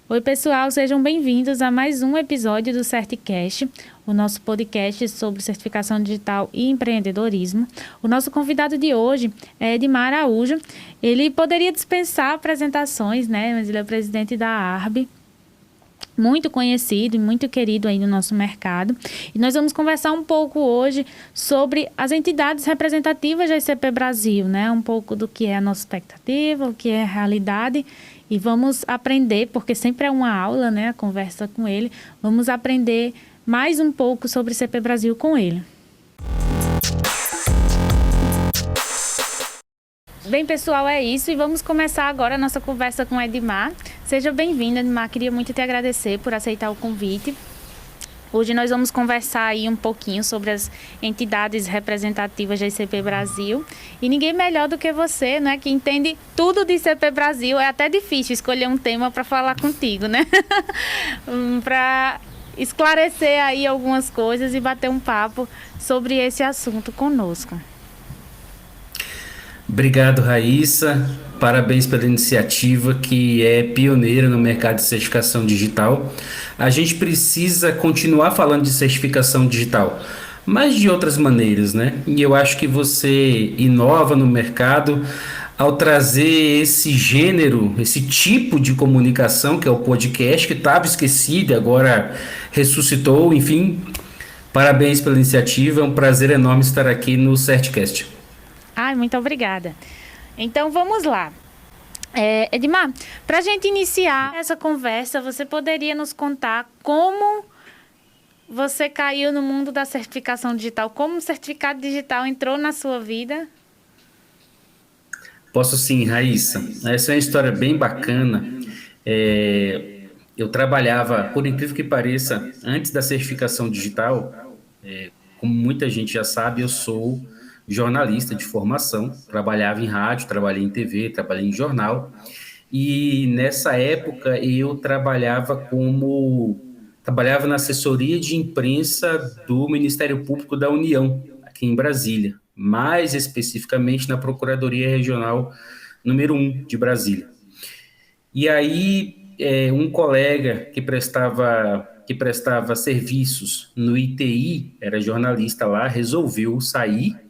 Oi, pessoal, sejam bem-vindos a mais um episódio do CertiCast, o nosso podcast sobre certificação digital e empreendedorismo. O nosso convidado de hoje é Edmar Araújo. Ele poderia dispensar apresentações, né? Mas ele é o presidente da ARB, muito conhecido e muito querido aí no nosso mercado. E nós vamos conversar um pouco hoje sobre as entidades representativas da ICP Brasil, né? Um pouco do que é a nossa expectativa, o que é a realidade. E vamos aprender, porque sempre é uma aula, né? A conversa com ele. Vamos aprender mais um pouco sobre ICP Brasil com ele. Bem, pessoal, é isso. E vamos começar agora a nossa conversa com o Edmar. Seja bem-vindo, Edmar. Queria muito te agradecer por aceitar o convite. Hoje nós vamos conversar aí um pouquinho sobre as entidades representativas da ICP Brasil. E ninguém melhor do que você, né, que entende tudo de ICP Brasil. É até difícil escolher um tema para falar contigo, né? Para esclarecer aí algumas coisas e bater um papo sobre esse assunto conosco. Obrigado, Raíssa. Parabéns pela iniciativa que é pioneira no mercado de certificação digital. A gente precisa continuar falando de certificação digital, mas de outras maneiras, né? E eu acho que você inova no mercado ao trazer esse gênero, esse tipo de comunicação que é o podcast, que estava esquecido e agora ressuscitou. Enfim, parabéns pela iniciativa. É um prazer enorme estar aqui no CertCast. Ai, muito obrigada. Então, vamos lá. Edmar, para a gente iniciar essa conversa, você poderia nos contar como você caiu no mundo da certificação digital? Como o certificado digital entrou na sua vida? Posso sim, Raíssa. Essa é uma história bem bacana. Eu trabalhava, por incrível que pareça, antes da certificação digital, como muita gente já sabe, eu sou jornalista de formação. Trabalhava em rádio, trabalhei em TV, trabalhei em jornal. E nessa época eu trabalhava na assessoria de imprensa do Ministério Público da União, aqui em Brasília, mais especificamente na Procuradoria Regional número 1 de Brasília. E aí, um colega que prestava serviços no ITI, era jornalista lá, resolveu sair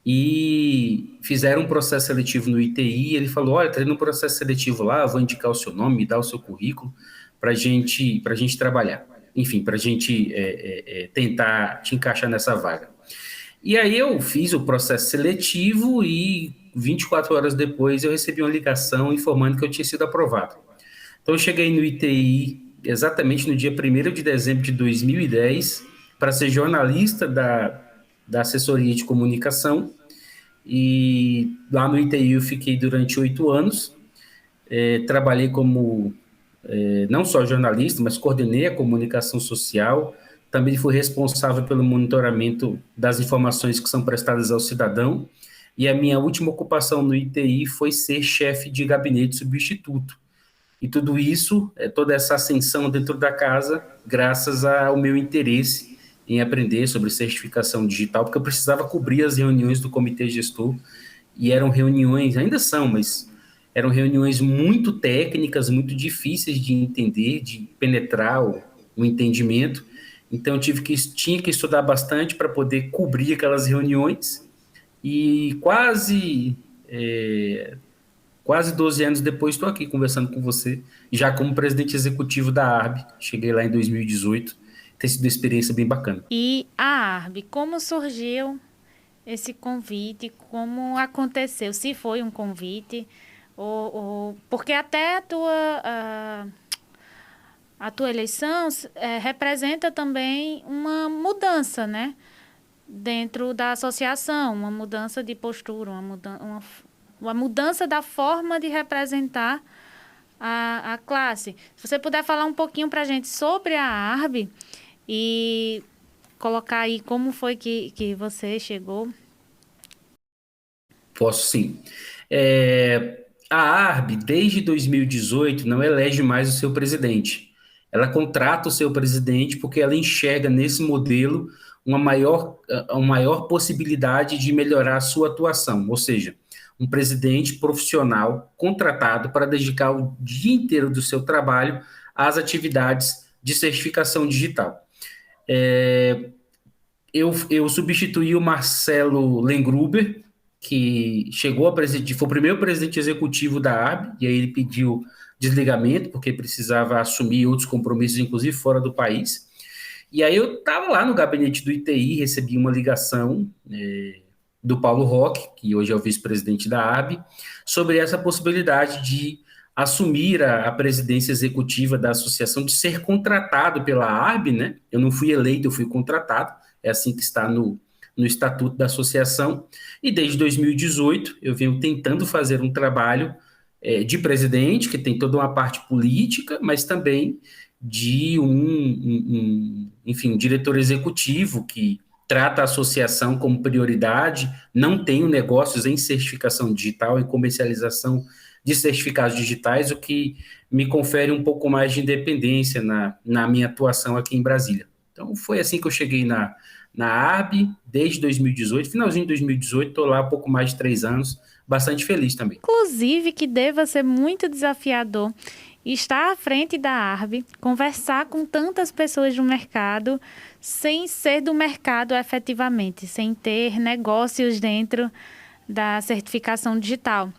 e fizeram um processo seletivo no ITI. Ele falou: olha, está tendo um processo seletivo lá, vou indicar o seu nome, me dá o seu currículo para gente trabalhar. Enfim, para a gente tentar te encaixar nessa vaga. E aí eu fiz o processo seletivo e 24 horas depois eu recebi uma ligação informando que eu tinha sido aprovado. Então eu cheguei no ITI exatamente no dia 1º de dezembro de 2010 para ser jornalista da assessoria de comunicação, e lá no ITI eu fiquei durante 8 anos. Trabalhei como não só jornalista, mas coordenei a comunicação social. Também fui responsável pelo monitoramento das informações que são prestadas ao cidadão. E a minha última ocupação no ITI foi ser chefe de gabinete substituto. E tudo isso, toda essa ascensão dentro da casa, graças ao meu interesse em aprender sobre certificação digital, porque eu precisava cobrir as reuniões do comitê gestor. E eram reuniões, ainda são, mas eram reuniões muito técnicas, muito difíceis de entender, de penetrar o entendimento. Então, tinha que estudar bastante para poder cobrir aquelas reuniões. E quase 12 anos depois estou aqui conversando com você, já como presidente executivo da ARB. Cheguei lá em 2018. Tem sido uma experiência bem bacana. E a ARB, como surgiu esse convite? Como aconteceu? Se foi um convite, porque até a tua eleição representa também uma mudança, né? Dentro da associação, uma mudança de postura, uma mudança da forma de representar a classe. Se você puder falar um pouquinho para a gente sobre a ARB e colocar aí como foi que você chegou. Posso sim. A ARB, desde 2018, não elege mais o seu presidente. Ela contrata o seu presidente porque ela enxerga nesse modelo uma maior possibilidade de melhorar a sua atuação, ou seja, um presidente profissional contratado para dedicar o dia inteiro do seu trabalho às atividades de certificação digital. Eu substituí o Marcelo Lengruber, que chegou a presidir, foi o primeiro presidente executivo da ARB, e aí ele pediu desligamento, porque precisava assumir outros compromissos, inclusive fora do país. E aí eu estava lá no gabinete do ITI, recebi uma ligação do Paulo Roque, que hoje é o vice-presidente da ARB, sobre essa possibilidade de assumir a presidência executiva da associação, de ser contratado pela ARB, né? Eu não fui eleito, eu fui contratado, é assim que está no estatuto da associação, e desde 2018 eu venho tentando fazer um trabalho de presidente, que tem toda uma parte política, mas também de enfim, diretor executivo que trata a associação como prioridade, não tenho negócios em certificação digital e comercialização de certificados digitais, o que me confere um pouco mais de independência na minha atuação aqui em Brasília. Então, foi assim que eu cheguei na ARB, desde 2018, finalzinho de 2018, estou lá há pouco mais de 3 anos, bastante feliz também. Inclusive, que deva ser muito desafiador estar à frente da ARB, conversar com tantas pessoas do mercado, sem ser do mercado efetivamente, sem ter negócios dentro da certificação digital.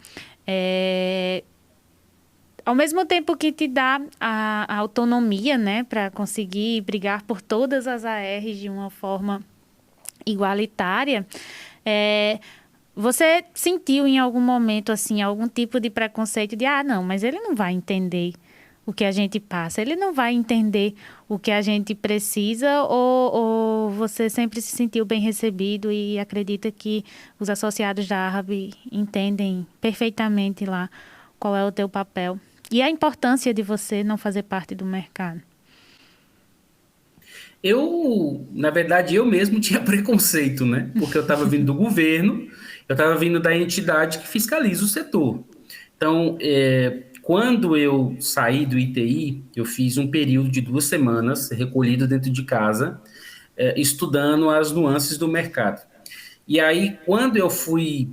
Ao mesmo tempo que te dá a autonomia, né, para conseguir brigar por todas as ARs de uma forma igualitária, você sentiu em algum momento assim algum tipo de preconceito de não, mas ele não vai entender o que a gente passa, ele não vai entender o que a gente precisa, ou você sempre se sentiu bem recebido e acredita que os associados da ARB entendem perfeitamente lá qual é o teu papel e a importância de você não fazer parte do mercado? Na verdade, eu mesmo tinha preconceito, né? Porque eu estava vindo do governo, eu estava vindo da entidade que fiscaliza o setor. Então, quando eu saí do ITI, eu fiz um período de 2 semanas, recolhido dentro de casa, estudando as nuances do mercado. E aí, quando eu fui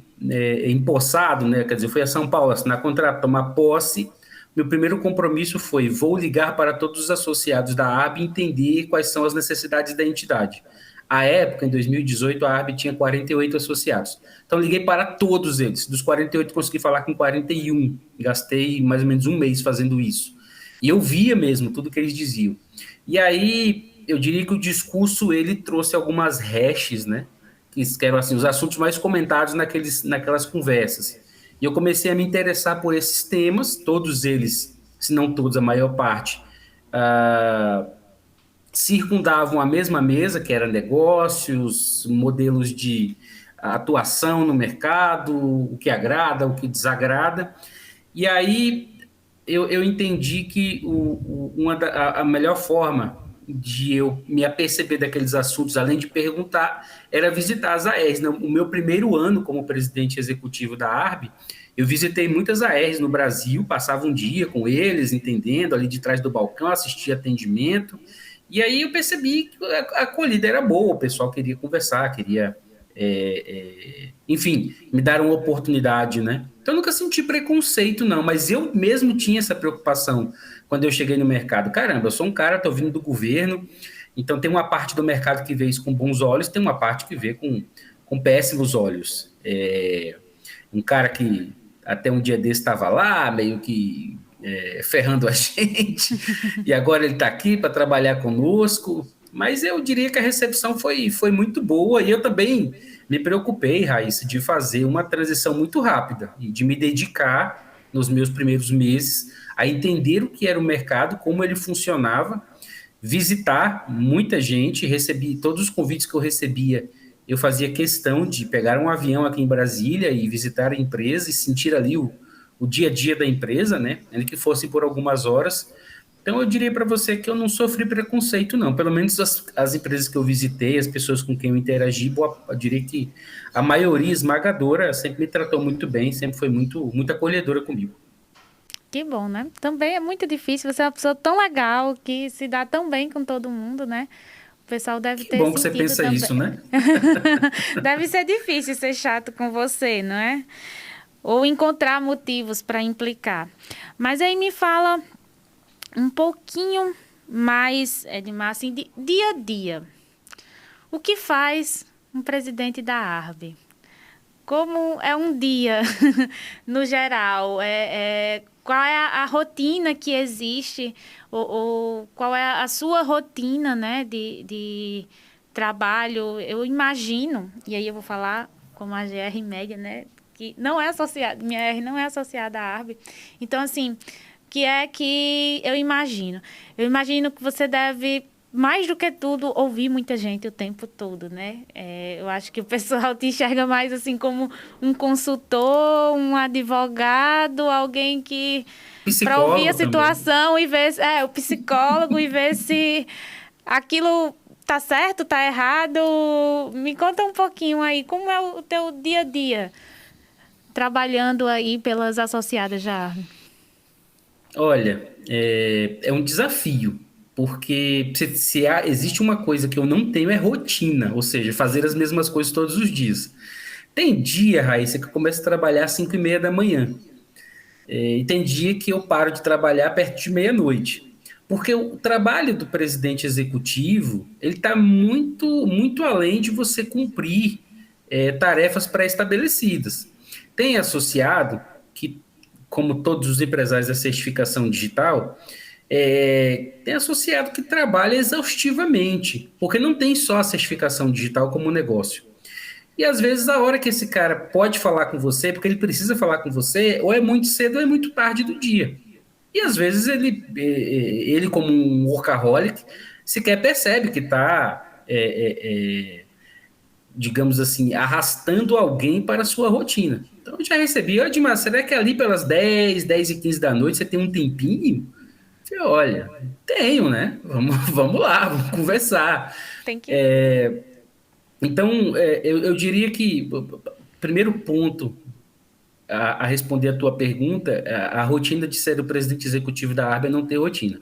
empossado, né? Quer dizer, eu fui a São Paulo assinar contrato, tomar posse, meu primeiro compromisso foi: vou ligar para todos os associados da ARB e entender quais são as necessidades da entidade. À época, em 2018, a ARB tinha 48 associados. Então, liguei para todos eles. Dos 48, consegui falar com 41. Gastei mais ou menos 1 mês fazendo isso. E eu via mesmo tudo que eles diziam. E aí, eu diria que o discurso, ele trouxe algumas hashes, né? Que eram assim, os assuntos mais comentados naquelas conversas. E eu comecei a me interessar por esses temas, todos eles, se não todos, a maior parte, circundavam a mesma mesa, que era negócios, modelos de atuação no mercado, o que agrada, o que desagrada. E aí eu entendi que a melhor forma de eu me aperceber daqueles assuntos, além de perguntar, era visitar as ARs. O meu primeiro ano como presidente executivo da ARB, eu visitei muitas ARs no Brasil, passava um dia com eles, entendendo, ali de trás do balcão, assistia atendimento, e aí eu percebi que a acolhida era boa, o pessoal queria conversar, queria, enfim, me dar uma oportunidade, né? Então eu nunca senti preconceito, não, mas eu mesmo tinha essa preocupação quando eu cheguei no mercado. Caramba, eu sou um cara, estou vindo do governo, então tem uma parte do mercado que vê isso com bons olhos, tem uma parte que vê com péssimos olhos. Um cara que até um dia desse estava lá, meio que ferrando a gente, e agora ele está aqui para trabalhar conosco, mas eu diria que a recepção foi muito boa, e eu também me preocupei, Raíssa, de fazer uma transição muito rápida, e de me dedicar, nos meus primeiros meses, a entender o que era o mercado, como ele funcionava, visitar muita gente, recebi todos os convites que eu recebia, eu fazia questão de pegar um avião aqui em Brasília e visitar a empresa e sentir ali o dia a dia da empresa, né? Ainda que fosse por algumas horas. Então, eu diria para você que eu não sofri preconceito, não. Pelo menos as empresas que eu visitei, as pessoas com quem eu interagi, eu diria que a maioria esmagadora sempre me tratou muito bem, sempre foi muito acolhedora comigo. Que bom, né? Também é muito difícil, você é uma pessoa tão legal, que se dá tão bem com todo mundo, né? O pessoal deve ter bom que você sentido pensa também. isso, né? Deve ser difícil ser chato com você, não é? Ou encontrar motivos para implicar. Mas aí me fala um pouquinho mais, Edmar, assim, de dia a dia. O que faz um presidente da ARB? Como é um dia, no geral? Qual é a rotina que existe? Ou qual é a sua rotina, né, de trabalho? Eu imagino, e aí eu vou falar como a GR Média, né, que não é associada, minha R não é associada à ARB. Então, assim, que é que eu imagino? Eu imagino que você deve, mais do que tudo, ouvir muita gente o tempo todo, né? Eu acho que o pessoal te enxerga mais assim como um consultor, um advogado, alguém que para ouvir a Psicólogo também. situação e ver, o psicólogo e ver se aquilo tá certo, tá errado. Me conta um pouquinho aí, como é o teu dia a dia trabalhando aí pelas associadas já? Olha, é um desafio, porque existe uma coisa que eu não tenho é rotina, ou seja, fazer as mesmas coisas todos os dias. Tem dia, Raíssa, que eu começo a trabalhar às 5:30 da manhã. E tem dia que eu paro de trabalhar perto de meia-noite. Porque o trabalho do presidente executivo, ele está muito, muito além de você cumprir tarefas pré-estabelecidas. Tem associado que, como todos os empresários da certificação digital, tem associado que trabalha exaustivamente, porque não tem só a certificação digital como negócio. E às vezes a hora que esse cara pode falar com você, porque ele precisa falar com você, ou é muito cedo ou é muito tarde do dia. E às vezes ele como um workaholic, sequer percebe que está, digamos assim, arrastando alguém para a sua rotina. Então eu já recebi, ó, Edmar, será que ali pelas 10h15 da noite você tem um tempinho? Eu falei, olha, tenho, né? Vamos lá, vamos conversar. Tem que. Então, eu diria que o primeiro ponto a responder a tua pergunta, a rotina de ser o presidente executivo da ARB é não ter rotina.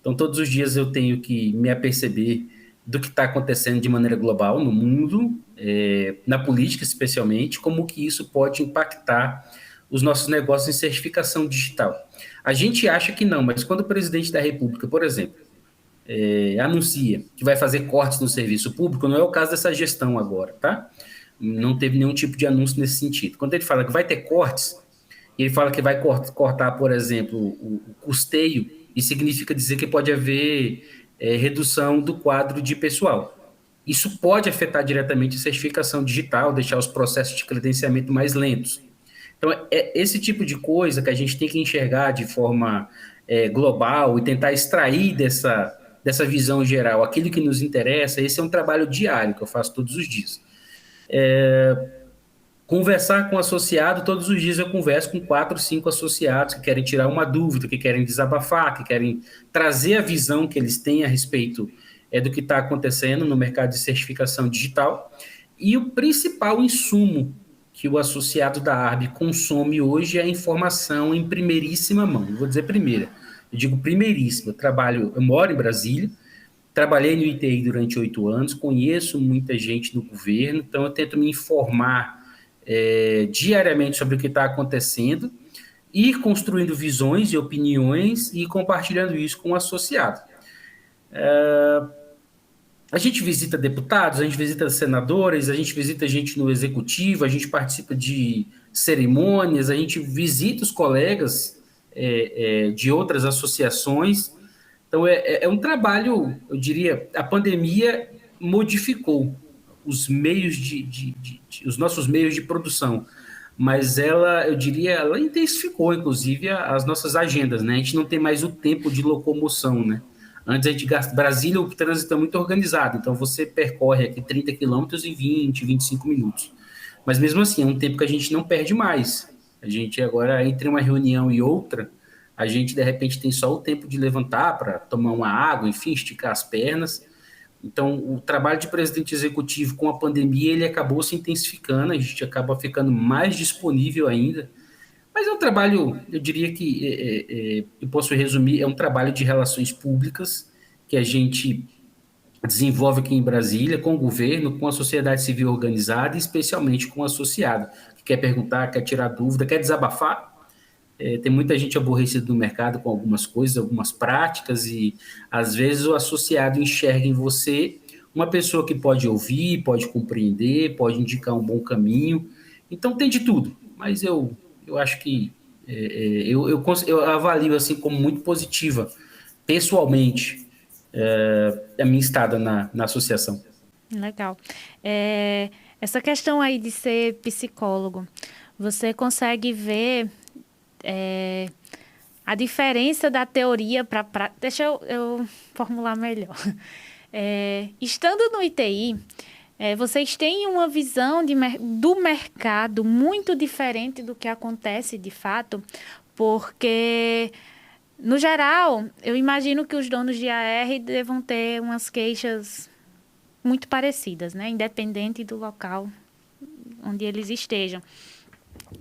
Então, todos os dias eu tenho que me aperceber do que está acontecendo de maneira global no mundo, na política especialmente, como que isso pode impactar os nossos negócios em certificação digital. A gente acha que não, mas quando o presidente da República, por exemplo, anuncia que vai fazer cortes no serviço público, não é o caso dessa gestão agora, tá? Não teve nenhum tipo de anúncio nesse sentido. Quando ele fala que vai ter cortes, e ele fala que vai cortar, por exemplo, o custeio, isso significa dizer que pode haver redução do quadro de pessoal. Isso pode afetar diretamente a certificação digital, deixar os processos de credenciamento mais lentos. Então, é esse tipo de coisa que a gente tem que enxergar de forma global e tentar extrair dessa visão geral aquilo que nos interessa. Esse é um trabalho diário que eu faço todos os dias. Conversar com o associado, todos os dias eu converso com 4, 5 associados que querem tirar uma dúvida, que querem desabafar, que querem trazer a visão que eles têm a respeito do que está acontecendo no mercado de certificação digital. E o principal insumo que o associado da ARB consome hoje é a informação em primeiríssima mão. Eu vou dizer primeira, eu digo primeiríssima. Eu moro em Brasília, trabalhei no ITI durante 8 anos, conheço muita gente no governo, então eu tento me informar diariamente sobre o que está acontecendo, ir construindo visões e opiniões e compartilhando isso com o associado. A gente visita deputados, a gente visita senadores, a gente visita gente no executivo, a gente participa de cerimônias, a gente visita os colegas de outras associações. Então, é um trabalho, eu diria, a pandemia modificou os meios os nossos meios de produção, mas eu diria, ela intensificou, inclusive, as nossas agendas, né? A gente não tem mais o tempo de locomoção, né? Antes a gente gasta, Brasília, o trânsito é muito organizado, então você percorre aqui 30 quilômetros em 20, 25 minutos. Mas mesmo assim, é um tempo que a gente não perde mais. A gente agora, entre uma reunião e outra, a gente de repente tem só o tempo de levantar para tomar uma água, enfim, esticar as pernas. Então, o trabalho de presidente executivo com a pandemia, ele acabou se intensificando, a gente acaba ficando mais disponível ainda. Mas é um trabalho, eu diria que, eu posso resumir, é um trabalho de relações públicas que a gente desenvolve aqui em Brasília, com o governo, com a sociedade civil organizada e especialmente com o associado, que quer perguntar, quer tirar dúvida, quer desabafar. tem muita gente aborrecida no mercado com algumas coisas, algumas práticas, e às vezes o associado enxerga em você uma pessoa que pode ouvir, pode compreender, pode indicar um bom caminho. Então tem de tudo, mas eu acho que eu avalio assim como muito positiva, pessoalmente, a minha estada na associação. Legal. Essa questão aí de ser psicólogo, você consegue ver a diferença da teoria para prática? Deixa eu formular melhor. Estando no ITI, vocês têm uma visão do mercado muito diferente do que acontece de fato, porque, no geral, eu imagino que os donos de AR devam ter umas queixas muito parecidas, né? Independente do local onde eles estejam.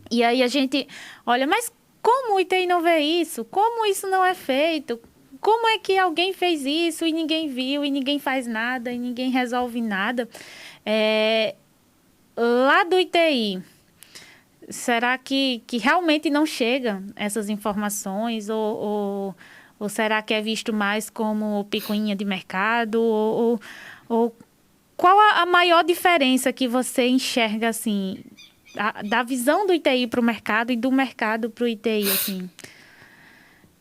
E aí a gente olha, mas como o ITI não vê isso? Como isso não é feito? Como é que alguém fez isso e ninguém viu, e ninguém faz nada, e ninguém resolve nada? Lá do ITI, será que realmente não chegam essas informações? Ou será que é visto mais como picuinha de mercado? Ou qual a maior diferença que você enxerga, assim, da visão do ITI para o mercado e do mercado para o ITI, assim?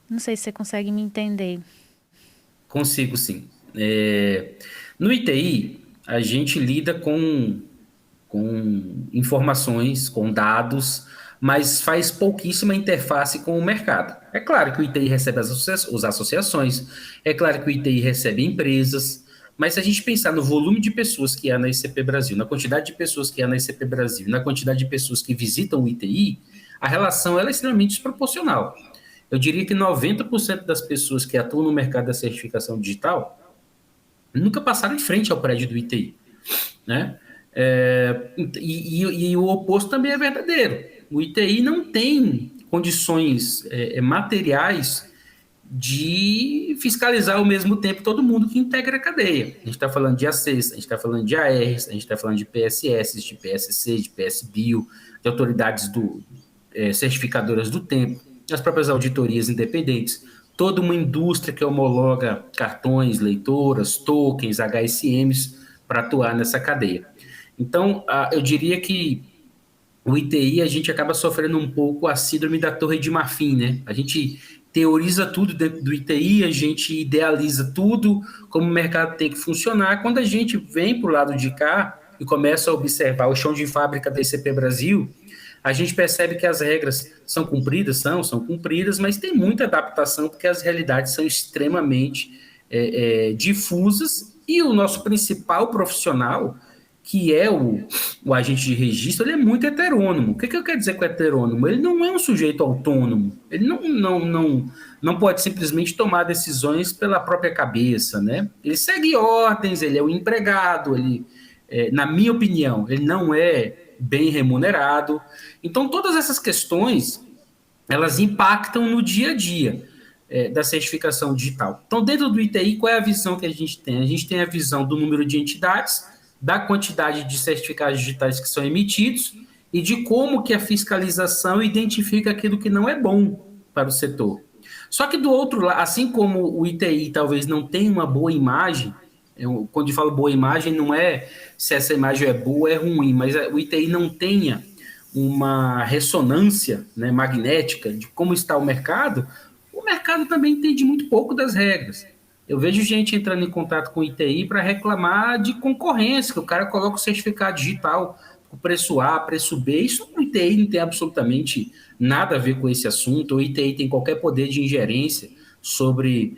Não sei se você consegue me entender. Consigo, sim. No ITI, a gente lida com informações, com dados, mas faz pouquíssima interface com o mercado. É claro que o ITI recebe as associações, é claro que o ITI recebe empresas, mas se a gente pensar no volume de pessoas que há na ICP Brasil, na quantidade de pessoas que há na ICP Brasil, na quantidade de pessoas que visitam o ITI, a relação ela é extremamente desproporcional. Eu diria que 90% das pessoas que atuam no mercado da certificação digital nunca passaram em frente ao prédio do ITI, né? E o oposto também é verdadeiro. O ITI não tem condições materiais de fiscalizar ao mesmo tempo todo mundo que integra a cadeia. A gente está falando de ACs, a gente está falando de ARs, a gente está falando de PSS, de PSC, de PSBio, de autoridades certificadoras do tempo, as próprias auditorias independentes, toda uma indústria que homologa cartões, leitoras, tokens, HSMs para atuar nessa cadeia. Então, eu diria que o ITI a gente acaba sofrendo um pouco a síndrome da Torre de Marfim, né? A gente teoriza tudo dentro do ITI, a gente idealiza tudo, como o mercado tem que funcionar. Quando a gente vem para o lado de cá e começa a observar o chão de fábrica da ICP Brasil, a gente percebe que as regras são cumpridas, são cumpridas, mas tem muita adaptação, porque as realidades são extremamente difusas, e o nosso principal profissional, que é o agente de registro, ele é muito heterônomo. O que eu quero dizer com heterônomo? Ele não é um sujeito autônomo, ele não pode simplesmente tomar decisões pela própria cabeça, né? Ele segue ordens, ele é um empregado, na minha opinião, ele não é bem remunerado. Então, todas essas questões, elas impactam no dia a dia da certificação digital. Então, dentro do ITI, qual é a visão que a gente tem? A gente tem a visão do número de entidades, da quantidade de certificados digitais que são emitidos e de como que a fiscalização identifica aquilo que não é bom para o setor. Só que do outro lado, assim como o ITI talvez não tenha uma boa imagem, quando eu falo boa imagem, não é se essa imagem é boa ou é ruim, mas o ITI não tenha uma ressonância, né, magnética de como está o mercado também entende muito pouco das regras. Eu vejo gente entrando em contato com o ITI para reclamar de concorrência, que o cara coloca o certificado digital com preço A, preço B. Isso o ITI não tem absolutamente nada a ver com esse assunto. O ITI tem qualquer poder de ingerência sobre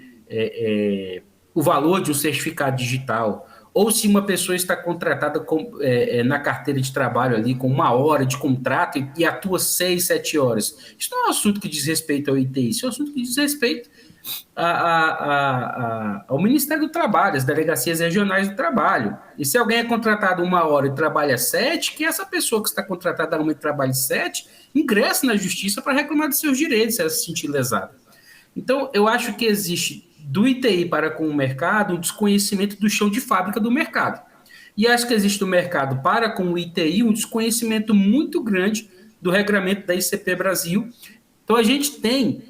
o valor de um certificado digital, ou se uma pessoa está contratada na carteira de trabalho ali com 1 hora de contrato e atua 6, 7 horas. Isso não é um assunto que diz respeito ao ITI, isso é um assunto que diz respeito ao Ministério do Trabalho, às delegacias regionais do trabalho. E se alguém é contratado 1 hora e trabalha 7, que essa pessoa que está contratada 1 e trabalha 7, ingresse na justiça para reclamar de seus direitos, se ela se sentir lesada. Então, eu acho que existe do ITI para com o mercado um desconhecimento do chão de fábrica do mercado. E acho que existe do mercado para com o ITI um desconhecimento muito grande do regramento da ICP Brasil, Então, a gente tem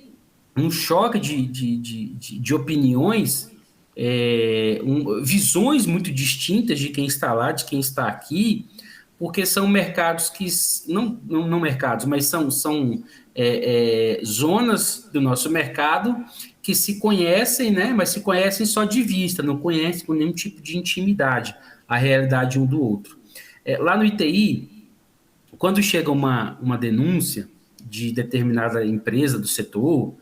um choque de opiniões, visões muito distintas de quem está lá, de quem está aqui, porque são mercados que, não mercados, mas são zonas do nosso mercado que se conhecem, né, mas se conhecem só de vista, não conhecem com nenhum tipo de intimidade a realidade um do outro. Lá no ITI, quando chega uma denúncia de determinada empresa do setor,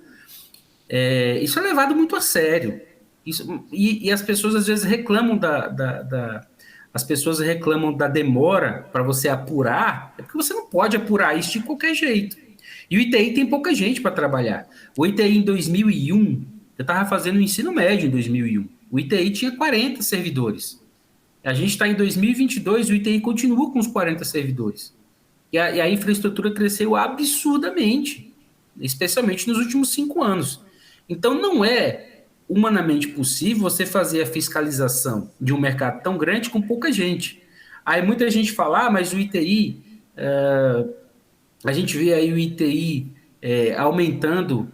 isso é levado muito a sério. E as pessoas às vezes reclamam as pessoas reclamam da demora para você apurar, porque você não pode apurar isso de qualquer jeito. E o ITI tem pouca gente para trabalhar. O ITI em 2001, eu estava fazendo o ensino médio em 2001. O ITI tinha 40 servidores. A gente está em 2022 e o ITI continua com os 40 servidores. E a infraestrutura cresceu absurdamente, especialmente nos últimos 5 anos. Então, não é humanamente possível você fazer a fiscalização de um mercado tão grande com pouca gente. Aí muita gente fala, mas o ITI, a gente vê aí o ITI aumentando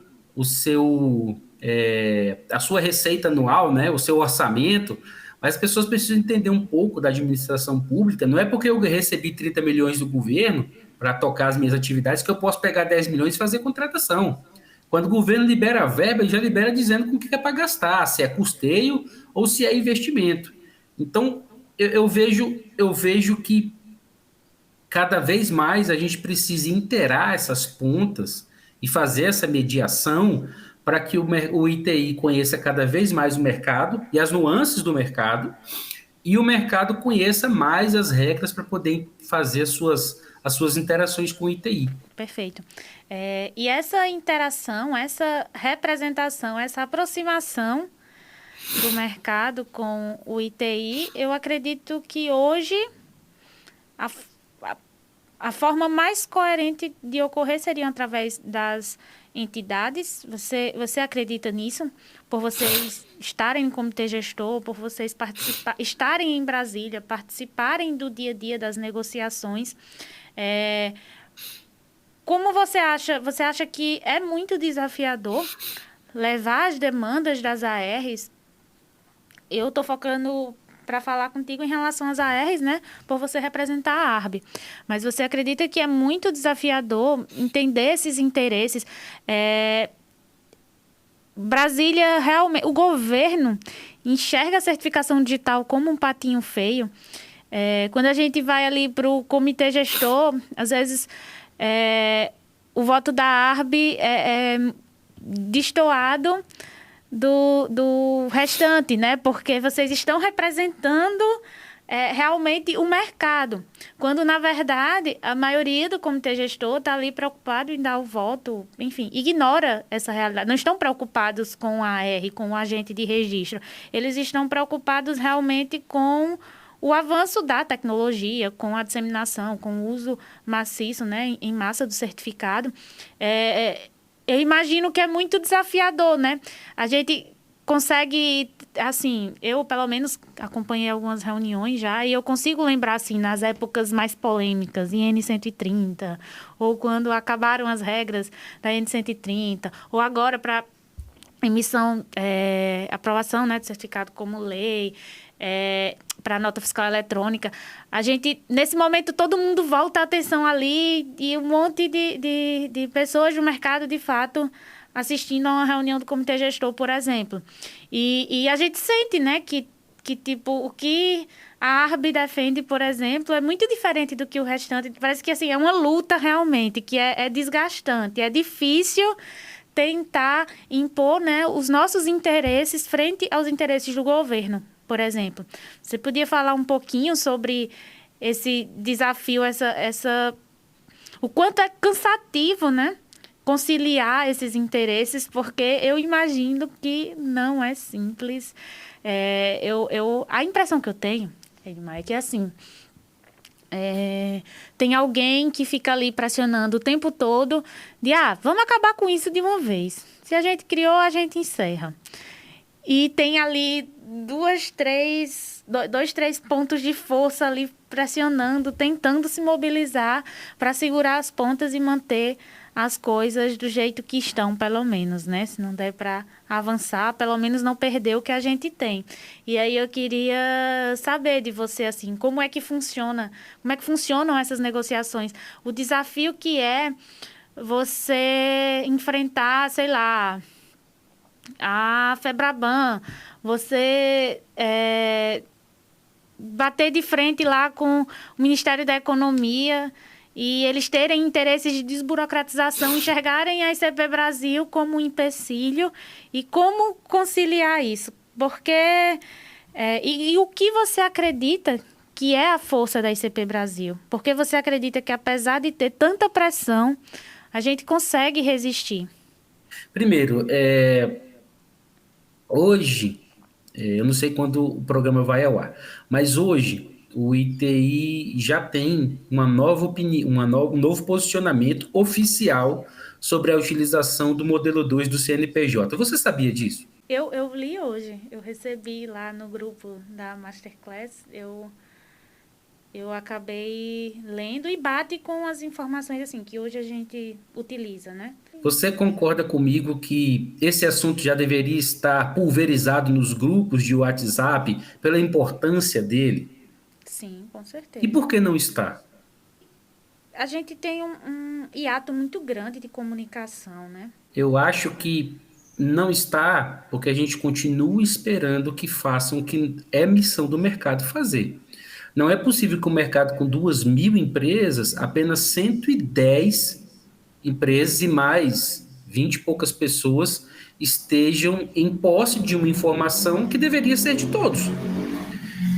a sua receita anual, né, o seu orçamento, mas as pessoas precisam entender um pouco da administração pública. Não é porque eu recebi 30 milhões do governo para tocar as minhas atividades que eu posso pegar 10 milhões e fazer contratação. Quando o governo libera a verba, ele já libera dizendo com o que é para gastar, se é custeio ou se é investimento. Então, eu vejo que cada vez mais a gente precisa inteirar essas pontas e fazer essa mediação para que o ITI conheça cada vez mais o mercado e as nuances do mercado, e o mercado conheça mais as regras para poder fazer as suas interações com o ITI. Perfeito. E essa interação, essa representação, essa aproximação do mercado com o ITI, eu acredito que hoje a forma mais coerente de ocorrer seria através das entidades. Você acredita nisso? Por vocês estarem no comitê gestor, por vocês estarem em Brasília, participarem do dia a dia das negociações. Como você acha? Você acha que é muito desafiador levar as demandas das ARs? Eu estou focando para falar contigo em relação às ARs, né? Por você representar a ARB. Mas você acredita que é muito desafiador entender esses interesses? Brasília, realmente, o governo enxerga a certificação digital como um patinho feio. Quando a gente vai ali para o comitê gestor, às vezes o voto da ARB é destoado do restante, né? Porque vocês estão representando realmente o mercado, quando, na verdade, a maioria do comitê gestor está ali preocupado em dar o voto, enfim, ignora essa realidade. Não estão preocupados com a AR, com o agente de registro. Eles estão preocupados realmente com o avanço da tecnologia, com a disseminação, com o uso maciço, né, em massa do certificado. Eu imagino que é muito desafiador, né? A gente consegue, assim, eu pelo menos acompanhei algumas reuniões já e eu consigo lembrar, assim, nas épocas mais polêmicas, em N130, ou quando acabaram as regras da N130, ou agora para emissão, aprovação, né, de certificado como lei, para nota fiscal eletrônica. A gente, nesse momento, todo mundo volta a atenção ali e um monte de pessoas do mercado, de fato, assistindo a uma reunião do comitê gestor, por exemplo. E a gente sente, né, que tipo, o que a ARB defende, por exemplo, é muito diferente do que o restante. Parece que, assim, é uma luta realmente, que é desgastante, é difícil tentar impor, né, os nossos interesses frente aos interesses do governo, por exemplo. Você podia falar um pouquinho sobre esse desafio, o quanto é cansativo, né, conciliar esses interesses, porque eu imagino que não é simples. A impressão que eu tenho, Edmar, é que assim, tem alguém que fica ali pressionando o tempo todo de, vamos acabar com isso de uma vez. Se a gente criou, a gente encerra. E tem ali dois, três pontos de força ali pressionando, tentando se mobilizar para segurar as pontas e manter as coisas do jeito que estão, pelo menos, né? Se não der para avançar, pelo menos não perder o que a gente tem. E aí eu queria saber de você, assim, como é que funcionam essas negociações? O desafio que é você enfrentar, sei lá, a Febraban, você bater de frente lá com o Ministério da Economia e eles terem interesses de desburocratização, enxergarem a ICP Brasil como um empecilho e como conciliar isso. Porque, e o que você acredita que é a força da ICP Brasil? Porque você acredita que, apesar de ter tanta pressão, a gente consegue resistir? Primeiro, hoje, eu não sei quando o programa vai ao ar, mas hoje o ITI já tem uma nova opinião, um novo posicionamento oficial sobre a utilização do modelo 2 do CNPJ. Você sabia disso? Eu li hoje, eu recebi lá no grupo da Masterclass, eu acabei lendo e bate com as informações assim que hoje a gente utiliza, né? Você concorda comigo que esse assunto já deveria estar pulverizado nos grupos de WhatsApp pela importância dele? Sim, com E certeza. por que não está? A gente tem um hiato muito grande de comunicação, né? Eu acho que não está porque a gente continua esperando que façam o que é missão do mercado fazer. Não é possível que o mercado com 2.000 empresas, apenas 110 empresas e mais 20 e poucas pessoas estejam em posse de uma informação que deveria ser de todos.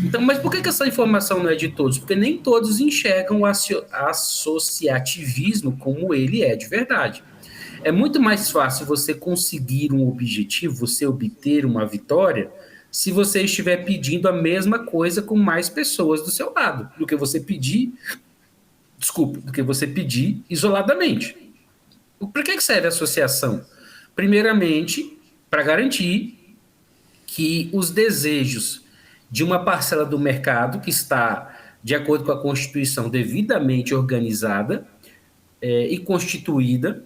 Então, mas por que essa informação não é de todos? Porque nem todos enxergam o associativismo como ele é de verdade. É muito mais fácil você conseguir um objetivo, você obter uma vitória, se você estiver pedindo a mesma coisa com mais pessoas do seu lado, do que você pedir isoladamente. Para que serve a associação? Primeiramente, para garantir que os desejos de uma parcela do mercado que está, de acordo com a Constituição, devidamente organizada e constituída,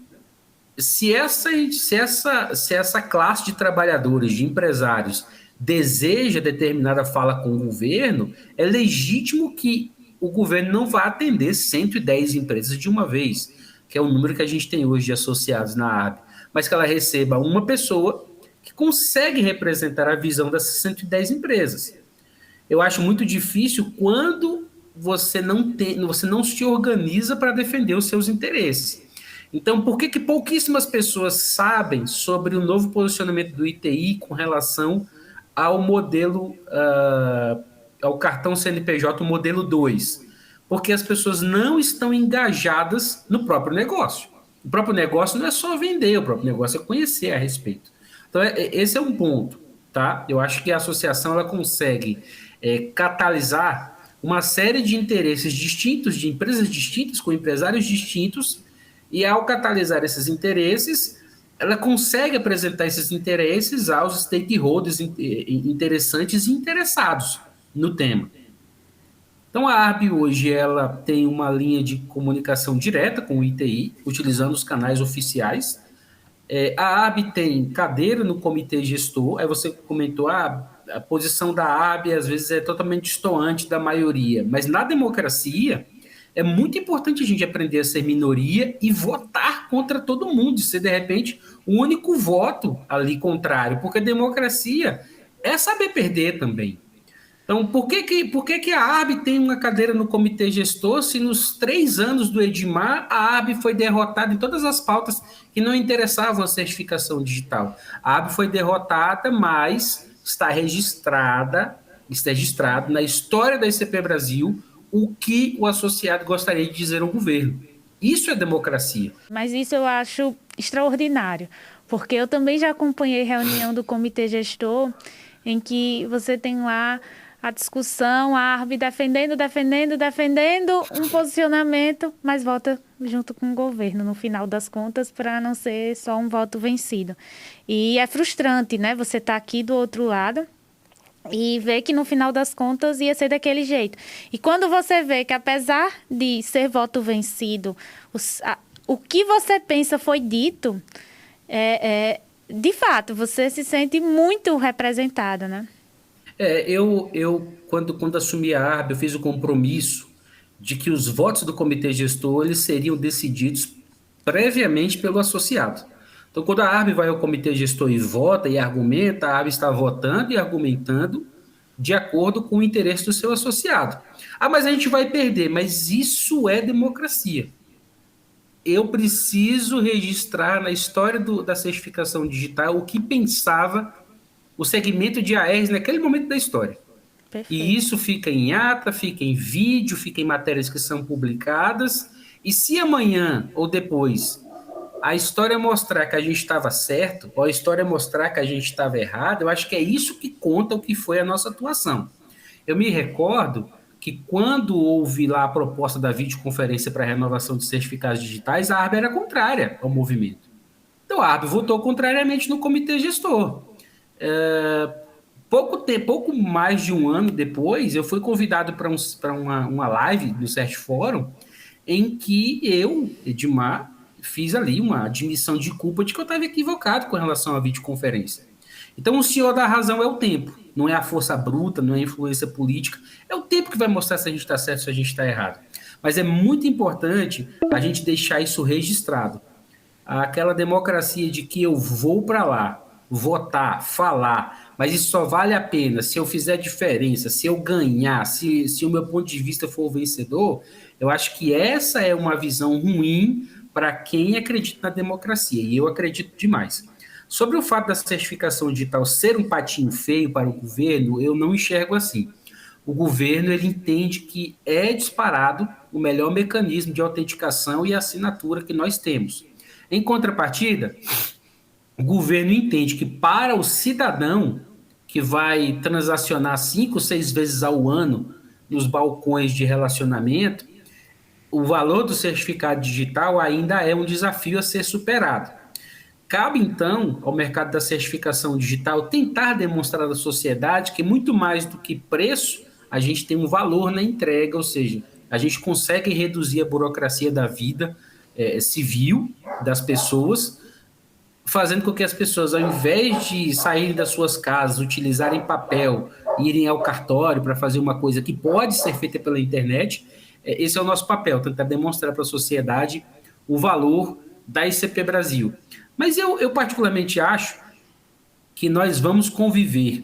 se essa classe de trabalhadores, de empresários, deseja determinada fala com o governo, é legítimo que o governo não vá atender 110 empresas de uma vez, que é o número que a gente tem hoje de associados na AB, mas que ela receba uma pessoa que consegue representar a visão dessas 110 empresas. Eu acho muito difícil quando você não se organiza para defender os seus interesses. Então, por que pouquíssimas pessoas sabem sobre o novo posicionamento do ITI com relação ao modelo, ao cartão CNPJ, o modelo 2? Porque as pessoas não estão engajadas no próprio negócio. O próprio negócio não é só vender, o próprio negócio é conhecer a respeito. Então, esse é um ponto, tá? Eu acho que a associação ela consegue catalisar uma série de interesses distintos, de empresas distintas, com empresários distintos, e ao catalisar esses interesses, ela consegue apresentar esses interesses aos stakeholders interessantes e interessados no tema. Então a ARB hoje ela tem uma linha de comunicação direta com o ITI, utilizando os canais oficiais. A ARB tem cadeira no comitê gestor, aí você comentou, a posição da ARB às vezes é totalmente distoante da maioria, mas na democracia é muito importante a gente aprender a ser minoria e votar contra todo mundo, ser de repente o único voto ali contrário, porque democracia é saber perder também. Então, por que a ARB tem uma cadeira no comitê gestor se nos 3 anos do Edmar a ARB foi derrotada em todas as pautas que não interessavam a certificação digital? A ARB foi derrotada, mas está registrado na história da ICP Brasil o que o associado gostaria de dizer ao governo. Isso é democracia. Mas isso eu acho extraordinário, porque eu também já acompanhei reunião do comitê gestor em que você tem lá a discussão, a ARB defendendo um posicionamento, mas vota junto com o governo, no final das contas, para não ser só um voto vencido. E é frustrante, né? Você tá aqui do outro lado e ver que no final das contas ia ser daquele jeito. E quando você vê que, apesar de ser voto vencido, o que você pensa foi dito, de fato, você se sente muito representada, né? Quando assumi a ARB, eu fiz o compromisso de que os votos do comitê gestor eles seriam decididos previamente pelo associado. Então, quando a ARB vai ao comitê gestor e vota e argumenta, a ARB está votando e argumentando de acordo com o interesse do seu associado. Ah, mas a gente vai perder, mas isso é democracia. Eu preciso registrar na história da certificação digital o que pensava o segmento de ARs naquele momento da história. Perfeito. E isso fica em ata, fica em vídeo, fica em matérias que são publicadas. E se amanhã ou depois a história mostrar que a gente estava certo, ou a história mostrar que a gente estava errado, eu acho que é isso que conta o que foi a nossa atuação. Eu me recordo que quando houve lá a proposta da videoconferência para a renovação de certificados digitais, a ARB era contrária ao movimento. Então a ARB votou contrariamente no comitê gestor. Pouco mais de um ano depois, eu fui convidado para uma live do Cert Fórum, em que eu, Edmar, fiz ali uma admissão de culpa de que eu estava equivocado com relação à videoconferência. Então, o senhor da razão é o tempo, não é a força bruta, não é a influência política, é o tempo que vai mostrar se a gente está certo ou se a gente está errado. Mas é muito importante a gente deixar isso registrado. Aquela democracia de que eu vou para lá, votar, falar, mas isso só vale a pena se eu fizer diferença, se eu ganhar, se o meu ponto de vista for o vencedor, eu acho que essa é uma visão ruim para quem acredita na democracia, e eu acredito demais. Sobre o fato da certificação digital ser um patinho feio para o governo, eu não enxergo assim. O governo ele entende que é disparado o melhor mecanismo de autenticação e assinatura que nós temos. Em contrapartida, o governo entende que para o cidadão que vai transacionar 5, 6 vezes ao ano nos balcões de relacionamento, o valor do certificado digital ainda é um desafio a ser superado. Cabe, então, ao mercado da certificação digital tentar demonstrar à sociedade que, muito mais do que preço, a gente tem um valor na entrega, ou seja, a gente consegue reduzir a burocracia da vida civil das pessoas, fazendo com que as pessoas, ao invés de saírem das suas casas, utilizarem papel, irem ao cartório para fazer uma coisa que pode ser feita pela internet, esse é o nosso papel, tentar demonstrar para a sociedade o valor da ICP Brasil. Mas eu particularmente acho que nós vamos conviver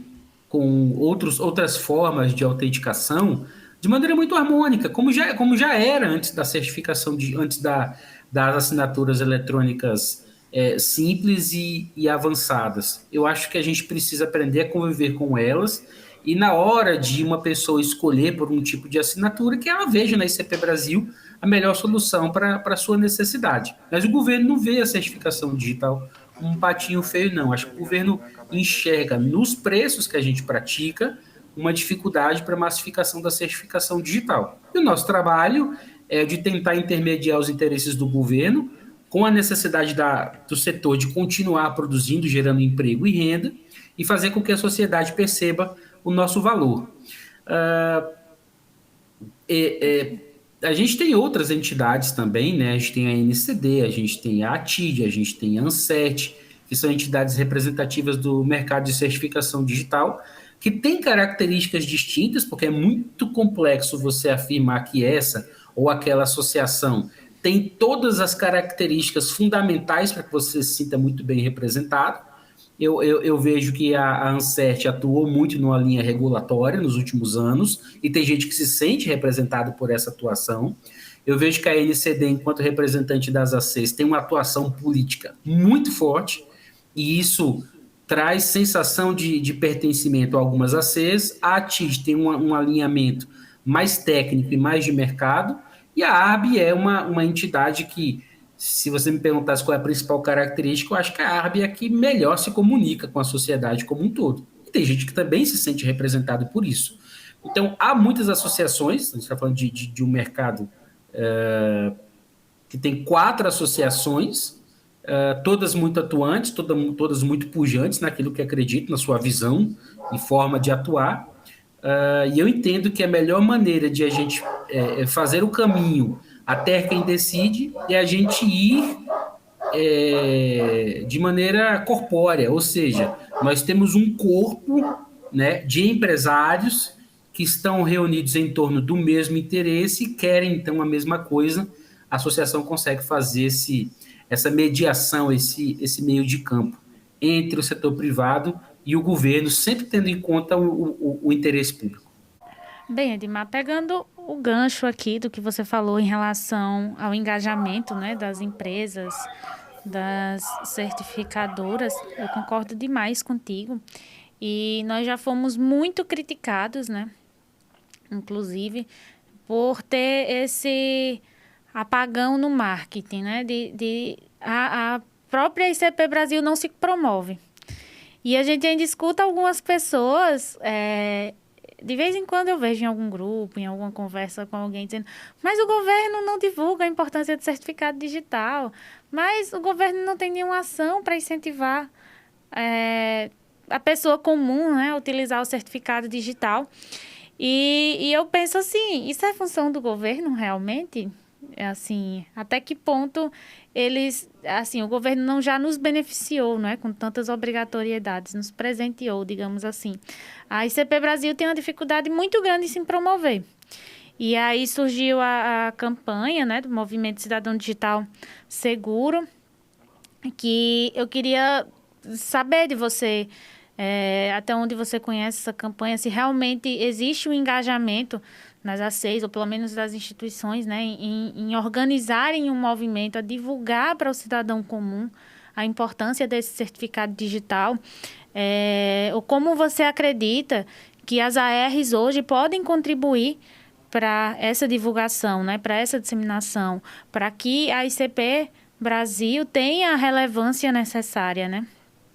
com outras formas de autenticação de maneira muito harmônica, como já era antes da certificação, antes das assinaturas eletrônicas simples e avançadas. Eu acho que a gente precisa aprender a conviver com elas e na hora de uma pessoa escolher por um tipo de assinatura, que ela veja na ICP Brasil a melhor solução para a sua necessidade. Mas o governo não vê a certificação digital como um patinho feio, não. Acho que o governo enxerga nos preços que a gente pratica uma dificuldade para a massificação da certificação digital. E o nosso trabalho é de tentar intermediar os interesses do governo com a necessidade do setor de continuar produzindo, gerando emprego e renda, e fazer com que a sociedade perceba o nosso valor. A gente tem outras entidades também, né? A gente tem a NCD, a gente tem a ATID, a gente tem a ANSET, que são entidades representativas do mercado de certificação digital, que têm características distintas, porque é muito complexo você afirmar que essa ou aquela associação tem todas as características fundamentais para que você se sinta muito bem representado. Eu vejo que a ANSET atuou muito numa linha regulatória nos últimos anos e tem gente que se sente representado por essa atuação. Eu vejo que a NCD, enquanto representante das ACs, tem uma atuação política muito forte e isso traz sensação de pertencimento a algumas ACs. A ATID tem um alinhamento mais técnico e mais de mercado e a ARB é uma entidade que, se você me perguntasse qual é a principal característica, eu acho que a ARB é a que melhor se comunica com a sociedade como um todo. E tem gente que também se sente representado por isso. Então, há muitas associações, a gente está falando de um mercado que tem 4 associações, todas muito atuantes, todas muito pujantes naquilo que acreditam, na sua visão e forma de atuar. E eu entendo que a melhor maneira de a gente fazer o caminho A terra quem decide é a gente ir de maneira corpórea, ou seja, nós temos um corpo, né, de empresários que estão reunidos em torno do mesmo interesse e querem então a mesma coisa. A associação consegue fazer essa mediação, esse meio de campo entre o setor privado e o governo, sempre tendo em conta o interesse público. Bem, Edmar, pegando o gancho aqui do que você falou em relação ao engajamento, né, das empresas, das certificadoras, eu concordo demais contigo. E nós já fomos muito criticados, né, inclusive, por ter esse apagão no marketing, né, a própria ICP Brasil não se promove. E a gente ainda escuta algumas pessoas, de vez em quando eu vejo em algum grupo, em alguma conversa com alguém dizendo, mas o governo não divulga a importância do certificado digital, mas o governo não tem nenhuma ação para incentivar a pessoa comum, né, a utilizar o certificado digital. E eu penso assim, isso é função do governo realmente? Assim, até que ponto o governo não já nos beneficiou, não é, com tantas obrigatoriedades, nos presenteou, digamos assim. A ICP Brasil tem uma dificuldade muito grande em se promover. E aí surgiu a campanha, né, do Movimento Cidadão Digital Seguro, que eu queria saber de você, até onde você conhece essa campanha, se realmente existe um engajamento nas ACs, ou pelo menos das instituições, né, em organizarem um movimento, a divulgar para o cidadão comum a importância desse certificado digital, ou como você acredita que as ARs hoje podem contribuir para essa divulgação, né, para essa disseminação, para que a ICP Brasil tenha a relevância necessária, né?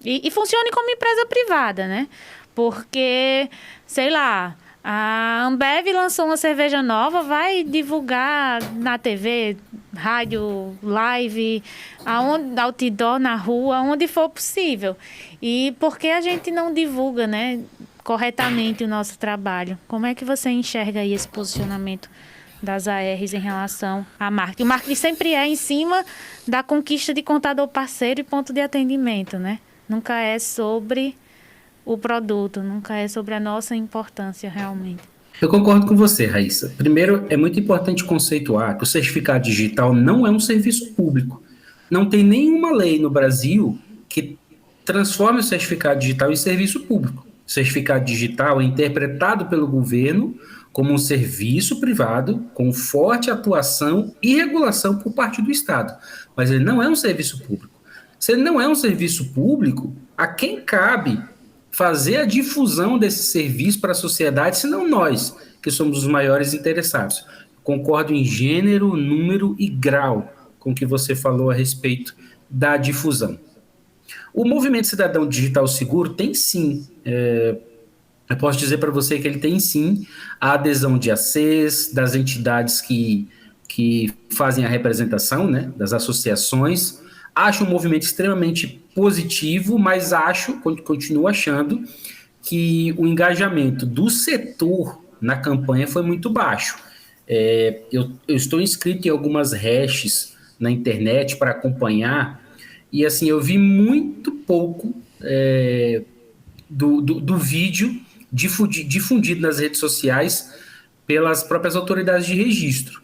E funcione como empresa privada, né? Porque, sei lá, a Ambev lançou uma cerveja nova, vai divulgar na TV, rádio, live, outdoor, na rua, onde for possível. E por que a gente não divulga, né, corretamente o nosso trabalho? Como é que você enxerga aí esse posicionamento das ARs em relação à marketing? O marketing sempre é em cima da conquista de contador parceiro e ponto de atendimento, né? Nunca é sobre o produto, nunca é sobre a nossa importância realmente. Eu concordo com você, Raíssa. Primeiro, é muito importante conceituar que o certificado digital não é um serviço público. Não tem nenhuma lei no Brasil que transforme o certificado digital em serviço público. O certificado digital é interpretado pelo governo como um serviço privado com forte atuação e regulação por parte do Estado. Mas ele não é um serviço público. Se ele não é um serviço público, a quem cabe fazer a difusão desse serviço para a sociedade, se não nós, que somos os maiores interessados? Concordo em gênero, número e grau com o que você falou a respeito da difusão. O Movimento Cidadão Digital Seguro tem sim, eu posso dizer para você que ele tem sim a adesão de ACs, das entidades que fazem a representação, né, das associações. Acho um movimento extremamente positivo, mas continuo achando que o engajamento do setor na campanha foi muito baixo. Eu estou inscrito em algumas hashes na internet para acompanhar, e assim, eu vi muito pouco do vídeo difundido nas redes sociais pelas próprias autoridades de registro.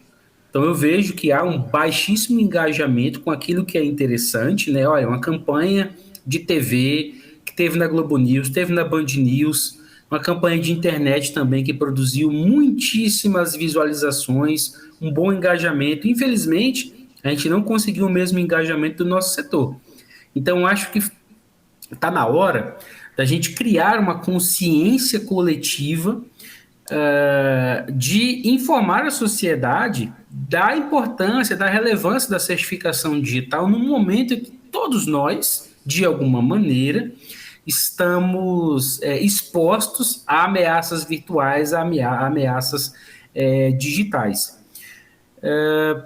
Então eu vejo que há um baixíssimo engajamento com aquilo que é interessante, né? Olha, uma campanha de TV que teve na Globo News, teve na Band News, uma campanha de internet também que produziu muitíssimas visualizações, um bom engajamento. Infelizmente, a gente não conseguiu o mesmo engajamento do nosso setor. Então acho que está na hora da gente criar uma consciência coletiva de informar a sociedade da importância, da relevância da certificação digital no momento em que todos nós, de alguma maneira, estamos expostos a ameaças virtuais, a ameaças digitais.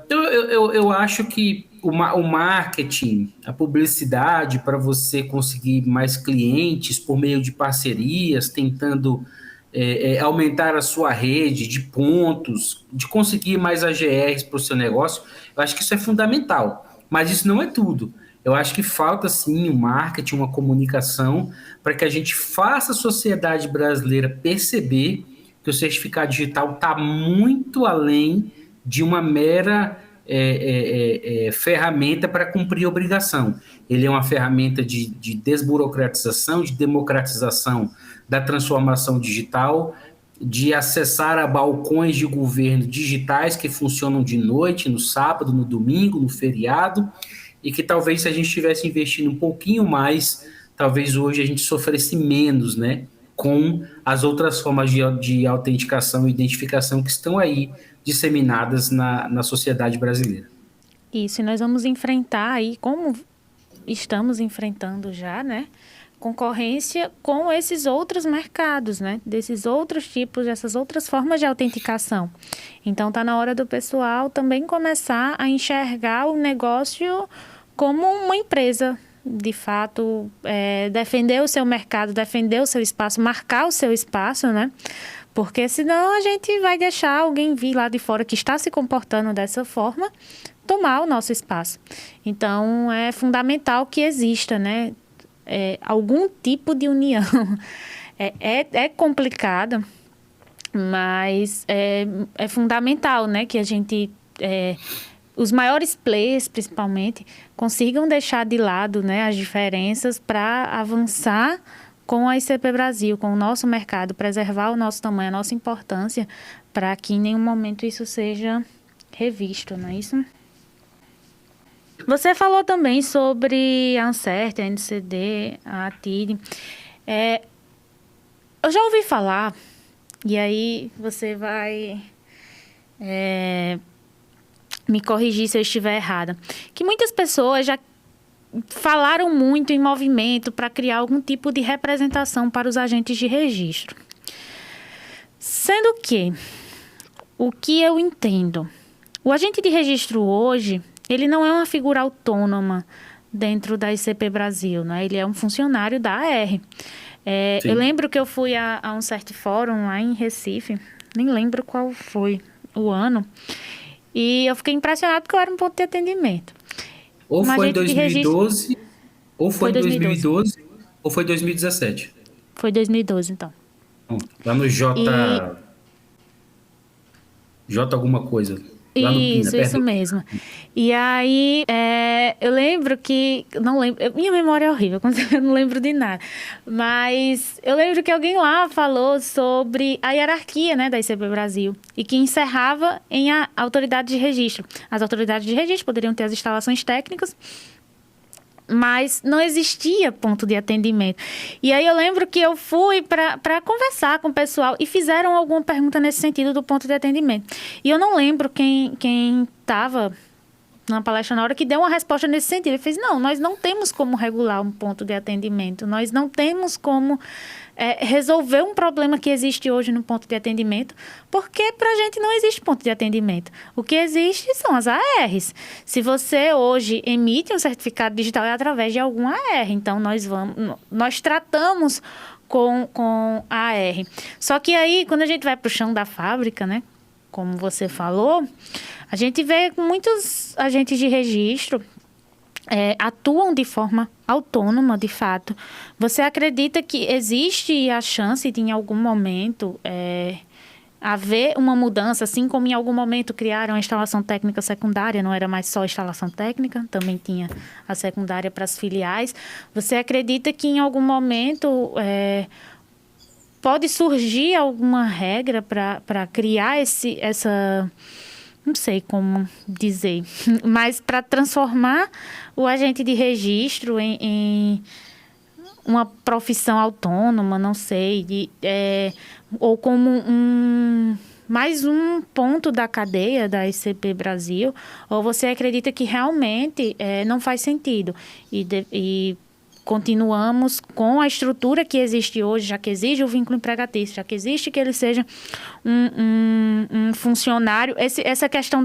Eu acho que o marketing, a publicidade para você conseguir mais clientes por meio de parcerias, tentando aumentar a sua rede de pontos, de conseguir mais AGRs para o seu negócio. Eu acho que isso é fundamental, mas isso não é tudo. Eu acho que falta, sim, um marketing, uma comunicação, para que a gente faça a sociedade brasileira perceber que o certificado digital está muito além de uma mera ferramenta para cumprir obrigação. Ele é uma ferramenta de desburocratização, de democratização da transformação digital, de acessar a balcões de governo digitais que funcionam de noite, no sábado, no domingo, no feriado, e que talvez se a gente estivesse investindo um pouquinho mais, talvez hoje a gente sofresse menos, né, com as outras formas de autenticação e identificação que estão aí disseminadas na sociedade brasileira. Isso, e nós vamos enfrentar aí, como estamos enfrentando já, né, concorrência com esses outros mercados, né, desses outros tipos, dessas outras formas de autenticação. Então, está na hora do pessoal também começar a enxergar o negócio como uma empresa, de fato, defender o seu mercado, defender o seu espaço, marcar o seu espaço, né? Porque senão a gente vai deixar alguém vir lá de fora que está se comportando dessa forma, tomar o nosso espaço. Então, é fundamental que exista, né? Algum tipo de união. É complicado, mas é fundamental, né? Que a gente... os maiores players, principalmente, consigam deixar de lado, né, as diferenças para avançar com a ICP Brasil, com o nosso mercado, preservar o nosso tamanho, a nossa importância, para que em nenhum momento isso seja revisto, não é isso? Você falou também sobre a Ancerta, a NCD, a ATID. Eu já ouvi falar, e aí você vai... me corrigir se eu estiver errada, que muitas pessoas já falaram muito em movimento para criar algum tipo de representação para os agentes de registro. Sendo que, o que eu entendo, o agente de registro hoje, ele não é uma figura autônoma dentro da ICP Brasil, né? Ele é um funcionário da AR. Eu lembro que eu fui a um certo fórum lá em Recife, nem lembro qual foi o ano, e eu fiquei impressionado porque eu era um ponto de atendimento. Ou foi em 2012, ou foi em 2012, ou foi 2017. Foi 2012, então. Lá no J alguma coisa. Lá no Pina, isso mesmo. E aí, eu lembro que... Não lembro, minha memória é horrível, eu não lembro de nada. Mas eu lembro que alguém lá falou sobre a hierarquia, né, da ICP Brasil. E que encerrava em a autoridade de registro. As autoridades de registro poderiam ter as instalações técnicas, mas não existia ponto de atendimento. E aí eu lembro que eu fui para conversar com o pessoal e fizeram alguma pergunta nesse sentido do ponto de atendimento. E eu não lembro quem estava na palestra na hora que deu uma resposta nesse sentido. Ele fez, não, nós não temos como regular um ponto de atendimento, nós não temos como resolver um problema que existe hoje no ponto de atendimento, porque para a gente não existe ponto de atendimento. O que existe são as ARs. Se hoje emite um certificado digital, é através de algum AR. Então, nós tratamos com a AR. Só que aí, quando a gente vai para o chão da fábrica, né, como você falou, a gente vê muitos agentes de registro atuam de forma autônoma, de fato. Você acredita que existe a chance de, em algum momento, haver uma mudança, assim como em algum momento criaram a instalação técnica secundária, não era mais só instalação técnica, também tinha a secundária para as filiais. Você acredita que em algum momento pode surgir alguma regra para criar essa... Não sei como dizer, mas para transformar o agente de registro em uma profissão autônoma, não sei, ou como mais um ponto da cadeia da ICP Brasil, ou você acredita que realmente não faz sentido e continuamos com a estrutura que existe hoje, já que exige o vínculo empregatício, já que existe que ele seja um funcionário. Essa questão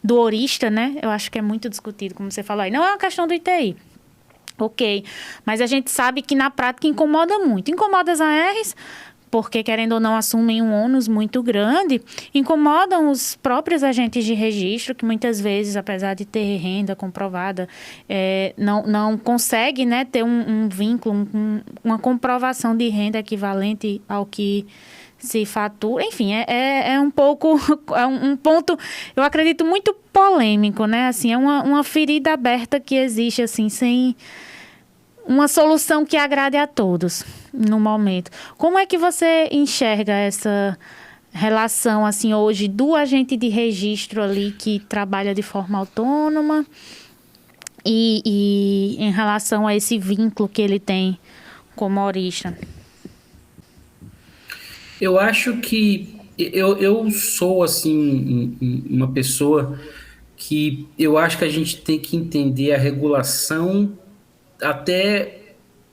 do horista, né? Eu acho que é muito discutido, como você falou aí. Não é uma questão do ITI. Ok, mas a gente sabe que na prática incomoda muito. Incomoda as ARs, porque, querendo ou não, assumem um ônus muito grande, incomodam os próprios agentes de registro, que muitas vezes, apesar de ter renda comprovada, não consegue, né, ter um vínculo, uma comprovação de renda equivalente ao que se fatura. Enfim, é um pouco, é um ponto, eu acredito, muito polêmico, né? Assim, é uma ferida aberta que existe, assim, sem uma solução que agrade a todos no momento. Como é que você enxerga essa relação, assim, hoje, do agente de registro ali que trabalha de forma autônoma e em relação a esse vínculo que ele tem com o humorista? Eu acho que eu sou, assim, uma pessoa que eu acho que a gente tem que entender a regulação até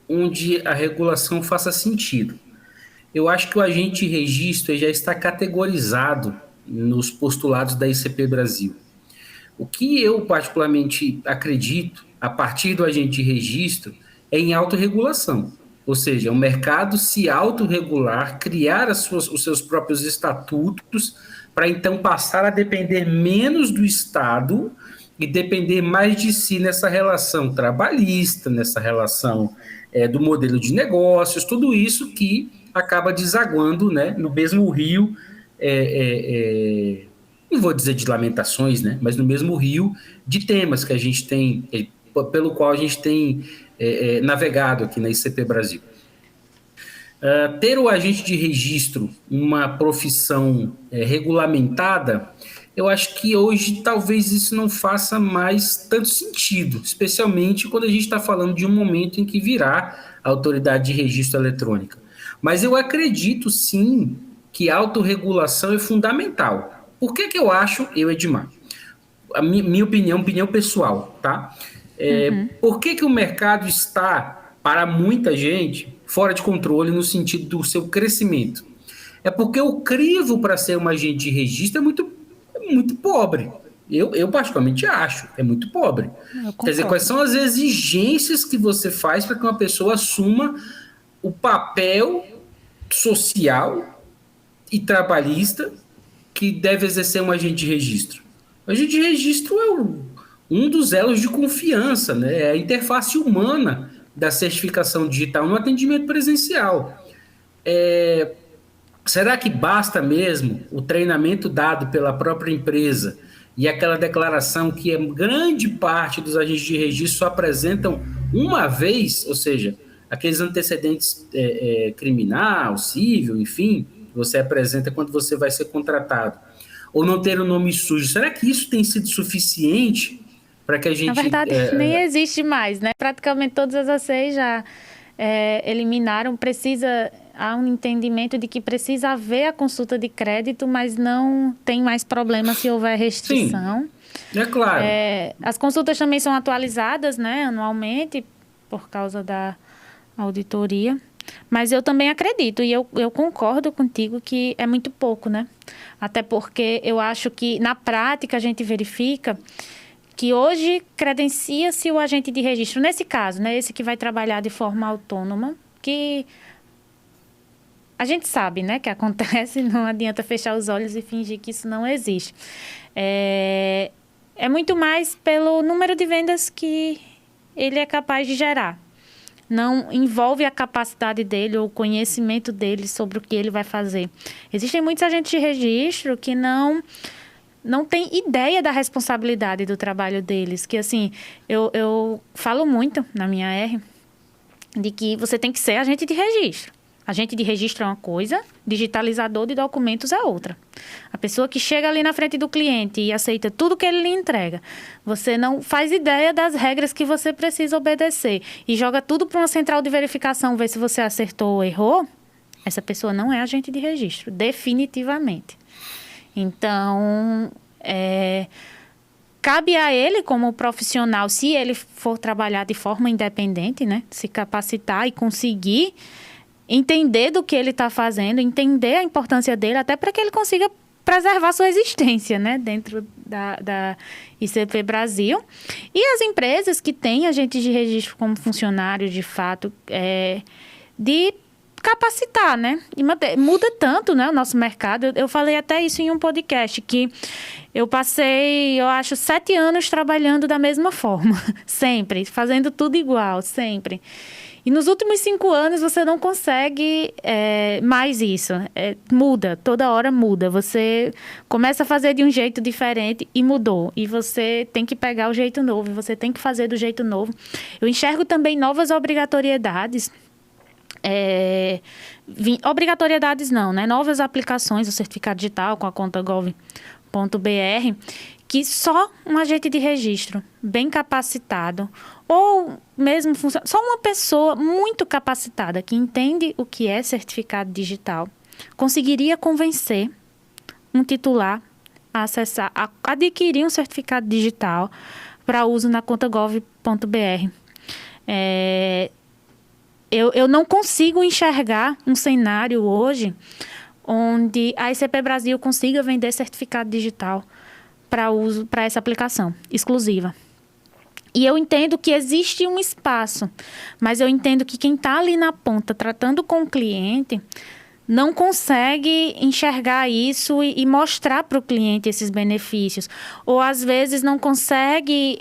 onde a regulação faça sentido. Eu acho que o agente de registro já está categorizado nos postulados da ICP Brasil. O que eu particularmente acredito, a partir do agente de registro, é em autorregulação. Ou seja, o mercado se autorregular, criar os seus próprios estatutos, para então passar a depender menos do Estado e depender mais de si nessa relação trabalhista, nessa relação do modelo de negócios, tudo isso que acaba desaguando, né, no mesmo rio, não vou dizer de lamentações, né, mas no mesmo rio de temas que a gente tem, pelo qual a gente tem navegado aqui na ICP Brasil. Ter o agente de registro uma profissão regulamentada, eu acho que hoje talvez isso não faça mais tanto sentido, especialmente quando a gente está falando de um momento em que virá a autoridade de registro eletrônica. Mas eu acredito sim que a autorregulação é fundamental. Por que eu acho, Edmar? A minha opinião pessoal, tá? Por que o mercado está, para muita gente, fora de controle no sentido do seu crescimento? É porque o crivo para ser um agente de registro é muito pobre. Eu particularmente acho, é muito pobre. Quer dizer, quais são as exigências que você faz para que uma pessoa assuma o papel social e trabalhista que deve exercer um agente de registro? O agente de registro é um dos elos de confiança, né? É a interface humana da certificação digital no atendimento presencial. Será que basta mesmo o treinamento dado pela própria empresa e aquela declaração que grande parte dos agentes de registro só apresentam uma vez, ou seja, aqueles antecedentes criminal, civil, enfim, você apresenta quando você vai ser contratado, ou não ter o nome sujo? Será que isso tem sido suficiente para que a gente... Na verdade, nem existe mais, né? Praticamente todas as ACs já eliminaram. Há um entendimento de que precisa haver a consulta de crédito, mas não tem mais problema se houver restrição. Sim, é claro. As consultas também são atualizadas, né, anualmente, por causa da auditoria. Mas eu também acredito, e eu concordo contigo que é muito pouco, né? Até porque eu acho que, na prática, a gente verifica que hoje credencia-se o agente de registro. Nesse caso, né, esse que vai trabalhar de forma autônoma, que a gente sabe, né, que acontece, não adianta fechar os olhos e fingir que isso não existe. É muito mais pelo número de vendas que ele é capaz de gerar. Não envolve a capacidade dele ou o conhecimento dele sobre o que ele vai fazer. Existem muitos agentes de registro que não têm ideia da responsabilidade do trabalho deles. Que, assim, eu falo muito na minha R de que você tem que ser agente de registro. Agente de registro é uma coisa, digitalizador de documentos é outra. A pessoa que chega ali na frente do cliente e aceita tudo que ele lhe entrega, você não faz ideia das regras que você precisa obedecer e joga tudo para uma central de verificação, ver se você acertou ou errou, essa pessoa não é agente de registro, definitivamente. Então, cabe a ele, como profissional, se ele for trabalhar de forma independente, né, se capacitar e conseguir entender do que ele está fazendo, entender a importância dele, até para que ele consiga preservar sua existência, né, dentro da ICP Brasil. E as empresas que têm agentes de registro como funcionários, de fato, de capacitar, né? E muda tanto, né, o nosso mercado. Eu falei até isso em um podcast, que eu passei, eu acho, 7 anos trabalhando da mesma forma. Sempre. Fazendo tudo igual, sempre. E nos últimos 5 anos você não consegue mais isso. Muda, toda hora muda. Você começa a fazer de um jeito diferente e mudou. E você tem que pegar o jeito novo, você tem que fazer do jeito novo. Eu enxergo também novas obrigatoriedades. Obrigatoriedades não, né? Novas aplicações do certificado digital com a conta gov.br, que só um agente de registro bem capacitado, ou mesmo só uma pessoa muito capacitada que entende o que é certificado digital, conseguiria convencer um titular a acessar, a adquirir um certificado digital para uso na conta gov.br. Eu não consigo enxergar um cenário hoje onde a ICP Brasil consiga vender certificado digital para uso para essa aplicação exclusiva. E eu entendo que existe um espaço, mas eu entendo que quem está ali na ponta tratando com o cliente não consegue enxergar isso e mostrar para o cliente esses benefícios. Ou às vezes não consegue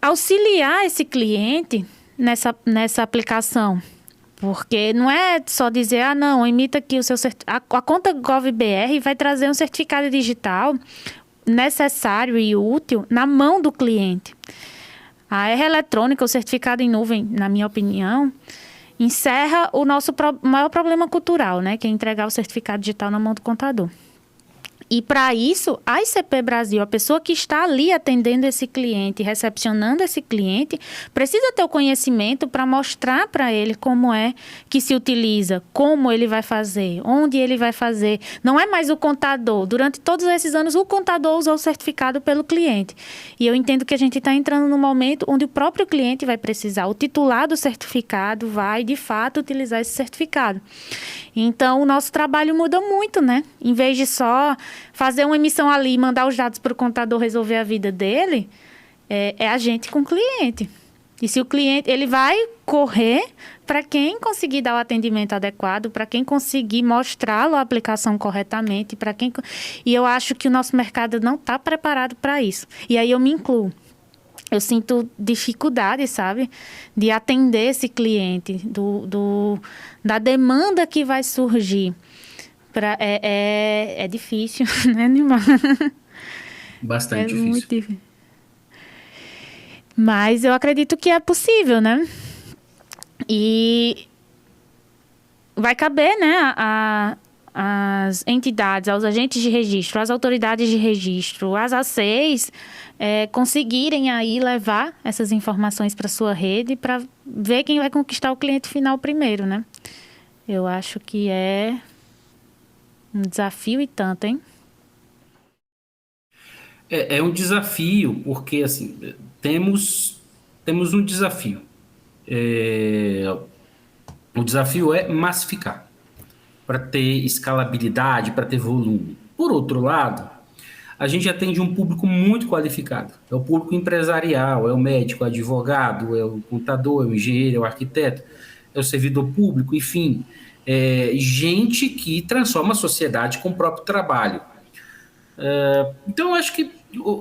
auxiliar esse cliente nessa aplicação. Porque não é só dizer, não, emita aqui o seu certificado. A conta GovBR vai trazer um certificado digital necessário e útil na mão do cliente. A R eletrônica, o certificado em nuvem, na minha opinião, encerra o nosso maior problema cultural, né? Que é entregar o certificado digital na mão do contador. E para isso, a ICP Brasil, a pessoa que está ali atendendo esse cliente, recepcionando esse cliente, precisa ter o conhecimento para mostrar para ele como é que se utiliza, como ele vai fazer, onde ele vai fazer. Não é mais o contador. Durante todos esses anos, o contador usou o certificado pelo cliente. E eu entendo que a gente está entrando num momento onde o próprio cliente vai precisar, o titular do certificado vai, de fato, utilizar esse certificado. Então, o nosso trabalho muda muito, né? Em vez de só fazer uma emissão ali e mandar os dados para o contador resolver a vida dele, é a gente com o cliente. E se o cliente, ele vai correr para quem conseguir dar o atendimento adequado, para quem conseguir mostrá-lo a aplicação corretamente, e eu acho que o nosso mercado não está preparado para isso. E aí eu me incluo. Eu sinto dificuldade, sabe, de atender esse cliente, da demanda que vai surgir. É difícil, né, Nilmar? Bastante difícil. Muito difícil. Mas eu acredito que é possível, né? E vai caber, né, às entidades, aos agentes de registro, às autoridades de registro, às ACs, conseguirem aí levar essas informações para a sua rede para ver quem vai conquistar o cliente final primeiro, né? Eu acho que é um desafio e tanto, hein? É um desafio, porque assim, temos um desafio. O desafio é massificar, para ter escalabilidade, para ter volume. Por outro lado, a gente atende um público muito qualificado. É o público empresarial, é o médico, é o advogado, é o contador, é o engenheiro, é o arquiteto, é o servidor público, enfim, gente que transforma a sociedade com o próprio trabalho. Então, eu acho que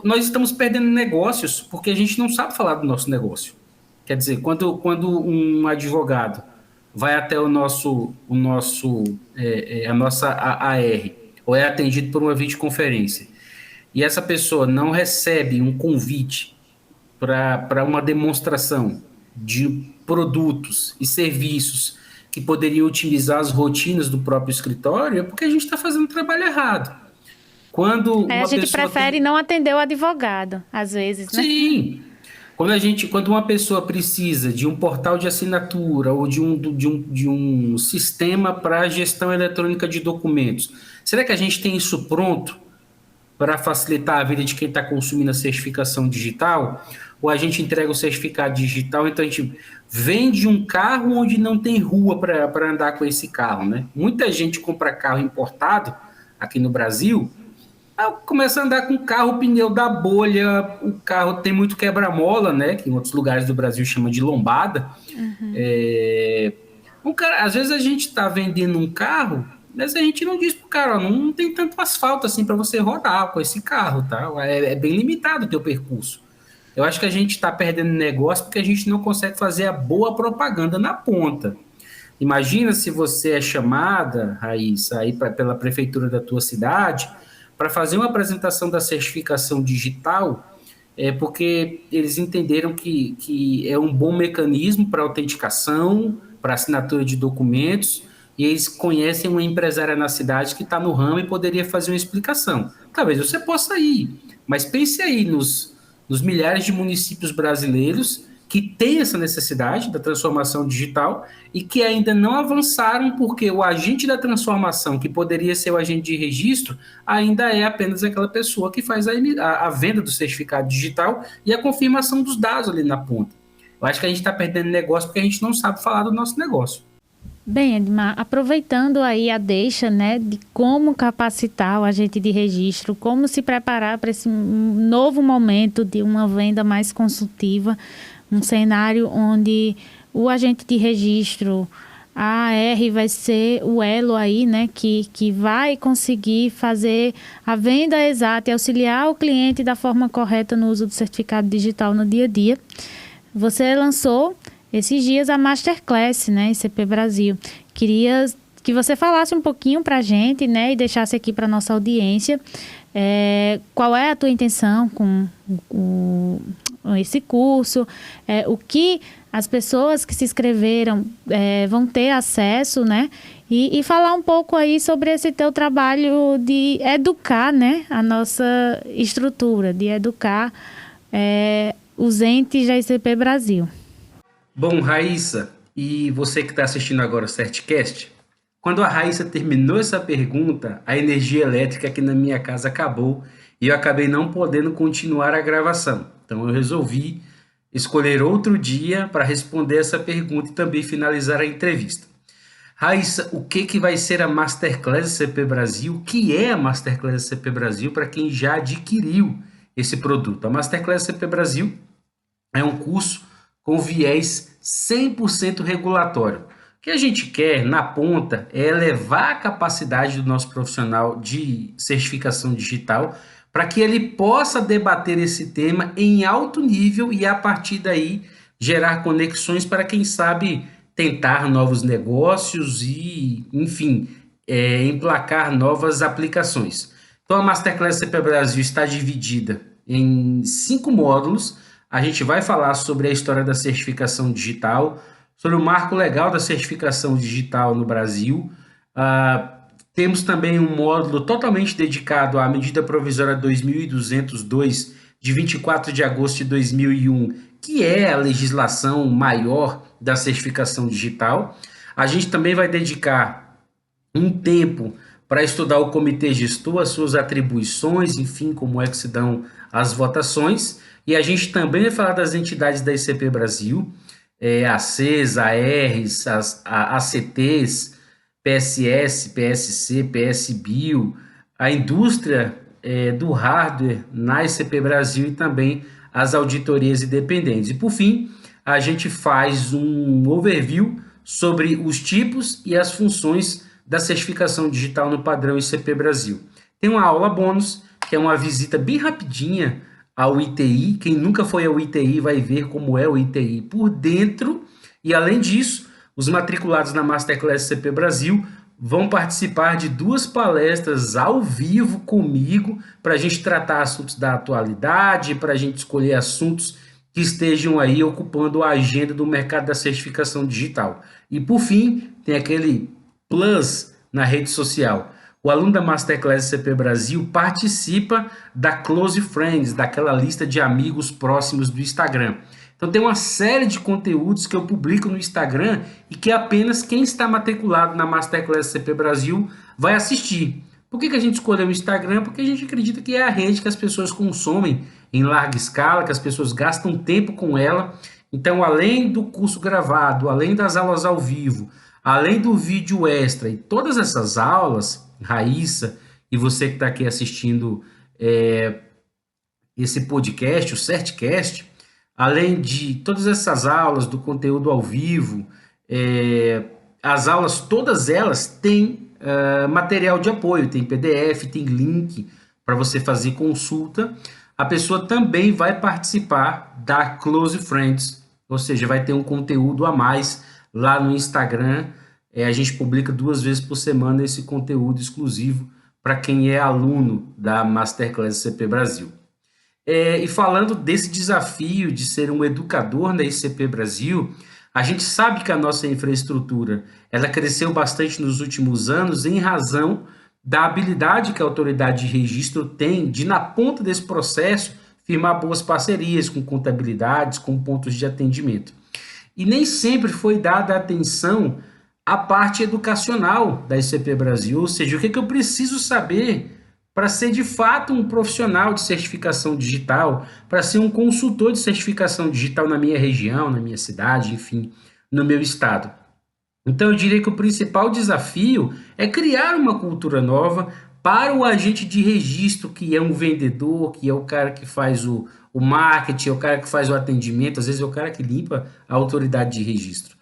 nós estamos perdendo negócios porque a gente não sabe falar do nosso negócio. Quer dizer, quando um advogado vai até a nossa AR, ou é atendido por uma videoconferência, e essa pessoa não recebe um convite para uma demonstração de produtos e serviços que poderiam otimizar as rotinas do próprio escritório, é porque a gente está fazendo o trabalho errado. Quando a gente prefere não atender o advogado, às vezes, né? Sim. Quando uma pessoa precisa de um portal de assinatura ou de um sistema para gestão eletrônica de documentos, será que a gente tem isso pronto para facilitar a vida de quem está consumindo a certificação digital? Ou a gente entrega o certificado digital, então a gente vende um carro onde não tem rua para andar com esse carro, né? Muita gente compra carro importado aqui no Brasil, Aí começa a andar com o carro, o pneu da bolha, o carro tem muito quebra-mola, né? Que em outros lugares do Brasil chama de lombada. É, cara, às vezes a gente está vendendo um carro, mas a gente não diz pro cara, ó, não tem tanto asfalto assim para você rodar com esse carro, tá? É bem limitado o teu percurso. Eu acho que a gente está perdendo negócio porque a gente não consegue fazer a boa propaganda na ponta. Imagina se você é chamada, Raíssa, aí pela prefeitura da tua cidade para fazer uma apresentação da certificação digital, porque eles entenderam que é um bom mecanismo para autenticação, para assinatura de documentos, e eles conhecem uma empresária na cidade que está no ramo e poderia fazer uma explicação. Talvez você possa ir, mas pense aí nos milhares de municípios brasileiros que têm essa necessidade da transformação digital e que ainda não avançaram porque o agente da transformação, que poderia ser o agente de registro, ainda é apenas aquela pessoa que faz a venda do certificado digital e a confirmação dos dados ali na ponta. Eu acho que a gente está perdendo negócio porque a gente não sabe falar do nosso negócio. Bem, Edmar, aproveitando aí a deixa, né, de como capacitar o agente de registro, como se preparar para esse novo momento de uma venda mais consultiva, um cenário onde o agente de registro, a AR, vai ser o elo aí, né, que vai conseguir fazer a venda exata e auxiliar o cliente da forma correta no uso do certificado digital no dia a dia. Você lançou esses dias a Masterclass, né, ICP Brasil. Queria que você falasse um pouquinho para a gente, né, e deixasse aqui para a nossa audiência qual é a tua intenção com esse curso, o que as pessoas que se inscreveram vão ter acesso, né, e falar um pouco aí sobre esse teu trabalho de educar, né, a nossa estrutura, de educar os entes da ICP Brasil. Bom, Raíssa, e você que está assistindo agora o CertCast, quando a Raíssa terminou essa pergunta, a energia elétrica aqui na minha casa acabou e eu acabei não podendo continuar a gravação. Então eu resolvi escolher outro dia para responder essa pergunta e também finalizar a entrevista. Raíssa, o que vai ser a Masterclass ICP Brasil? O que é a Masterclass ICP Brasil para quem já adquiriu esse produto? A Masterclass ICP Brasil é um curso com viés 100% regulatório. O que a gente quer, na ponta, é elevar a capacidade do nosso profissional de certificação digital para que ele possa debater esse tema em alto nível e, a partir daí, gerar conexões para, quem sabe, tentar novos negócios e, enfim, emplacar novas aplicações. Então, a Masterclass CP Brasil está dividida em 5 módulos. A gente vai falar sobre a história da certificação digital, sobre o marco legal da certificação digital no Brasil. Temos também um módulo totalmente dedicado à medida provisória 2202, de 24 de agosto de 2001, que é a legislação maior da certificação digital. A gente também vai dedicar um tempo para estudar o comitê gestor, as suas atribuições, enfim, como é que se dão as votações. E a gente também vai falar das entidades da ICP Brasil, ACs, ARs, as ACTs, PSS, PSC, PSBio, a indústria do hardware na ICP Brasil e também as auditorias independentes. E, por fim, a gente faz um overview sobre os tipos e as funções da certificação digital no padrão ICP Brasil. Tem uma aula bônus, que é uma visita bem rapidinha ao ITI. Quem nunca foi ao ITI vai ver como é o ITI por dentro. E, além disso, os matriculados na Masterclass ICP Brasil vão participar de 2 palestras ao vivo comigo para a gente tratar assuntos da atualidade, para a gente escolher assuntos que estejam aí ocupando a agenda do mercado da certificação digital. E, por fim, tem aquele plus na rede social. O aluno da Masterclass ICP Brasil participa da Close Friends, daquela lista de amigos próximos do Instagram. Então tem uma série de conteúdos que eu publico no Instagram e que apenas quem está matriculado na Masterclass ICP Brasil vai assistir. Por que a gente escolheu o Instagram? Porque a gente acredita que é a rede que as pessoas consomem em larga escala, que as pessoas gastam tempo com ela. Então, além do curso gravado, além das aulas ao vivo, além do vídeo extra e todas essas aulas, Raíssa e você que está aqui assistindo esse podcast, o CertCast, além de todas essas aulas, do conteúdo ao vivo, as aulas, todas elas têm material de apoio, tem PDF, tem link para você fazer consulta. A pessoa também vai participar da Close Friends, ou seja, vai ter um conteúdo a mais lá no Instagram. A gente publica 2 vezes por semana esse conteúdo exclusivo para quem é aluno da Masterclass ICP Brasil. E falando desse desafio de ser um educador na ICP Brasil, a gente sabe que a nossa infraestrutura ela cresceu bastante nos últimos anos em razão da habilidade que a autoridade de registro tem de, na ponta desse processo, firmar boas parcerias com contabilidades, com pontos de atendimento. E nem sempre foi dada atenção à parte educacional da ICP Brasil, ou seja, o que eu preciso saber para ser de fato um profissional de certificação digital, para ser um consultor de certificação digital na minha região, na minha cidade, enfim, no meu estado. Então eu diria que o principal desafio é criar uma cultura nova para o agente de registro, que é um vendedor, que é o cara que faz o marketing, é o cara que faz o atendimento, às vezes é o cara que limpa a autoridade de registro.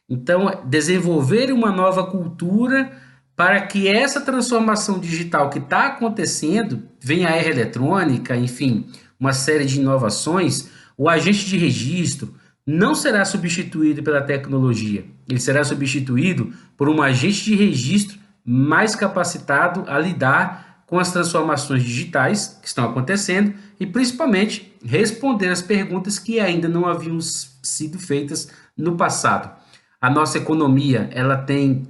Então, desenvolver uma nova cultura para que essa transformação digital que está acontecendo, venha a era eletrônica, enfim, uma série de inovações, o agente de registro não será substituído pela tecnologia, ele será substituído por um agente de registro mais capacitado a lidar com as transformações digitais que estão acontecendo e, principalmente, responder as perguntas que ainda não haviam sido feitas no passado. A nossa economia, ela tem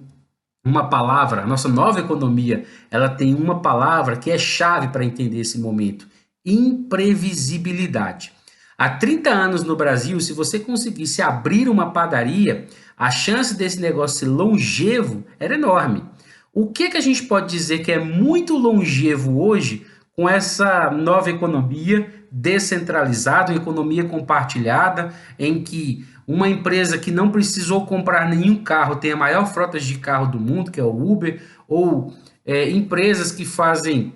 uma palavra, a nossa nova economia, ela tem uma palavra que é chave para entender esse momento: imprevisibilidade. Há 30 anos no Brasil, se você conseguisse abrir uma padaria, a chance desse negócio ser longevo era enorme. O que a gente pode dizer que é muito longevo hoje com essa nova economia descentralizada, uma economia compartilhada, em que uma empresa que não precisou comprar nenhum carro tem a maior frota de carro do mundo, que é o Uber, ou empresas que fazem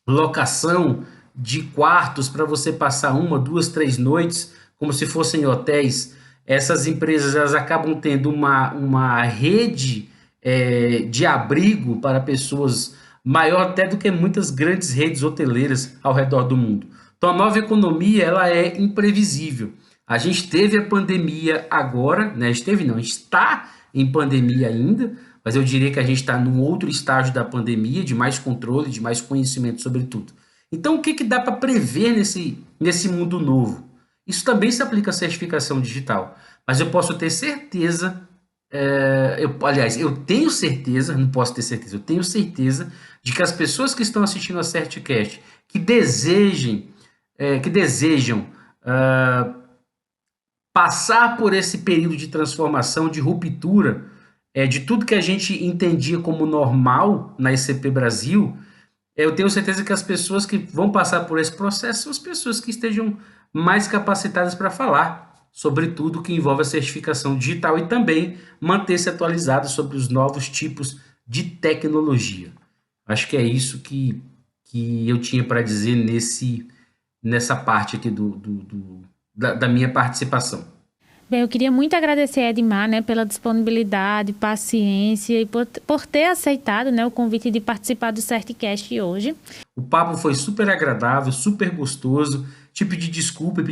locação de quartos para você passar 1, 2, 3 noites, como se fossem hotéis. Essas empresas elas acabam tendo uma rede de abrigo para pessoas maior até do que muitas grandes redes hoteleiras ao redor do mundo. Então a nova economia ela é imprevisível. A gente teve a pandemia agora, né? A gente está em pandemia ainda, mas eu diria que a gente está num outro estágio da pandemia, de mais controle, de mais conhecimento sobre tudo. Então, o que dá para prever nesse mundo novo? Isso também se aplica à certificação digital, mas eu posso ter certeza, eu tenho certeza, não posso ter certeza, eu tenho certeza de que as pessoas que estão assistindo a CertCast, que desejam passar por esse período de transformação, de ruptura, de tudo que a gente entendia como normal na ICP Brasil, eu tenho certeza que as pessoas que vão passar por esse processo são as pessoas que estejam mais capacitadas para falar sobre tudo que envolve a certificação digital e também manter-se atualizado sobre os novos tipos de tecnologia. Acho que é isso que eu tinha para dizer nessa parte aqui da minha participação. Bem, eu queria muito agradecer a Edmar, né, pela disponibilidade, paciência e por ter aceitado, né, o convite de participar do CertCast hoje. O papo foi super agradável, super gostoso. Te pedir desculpa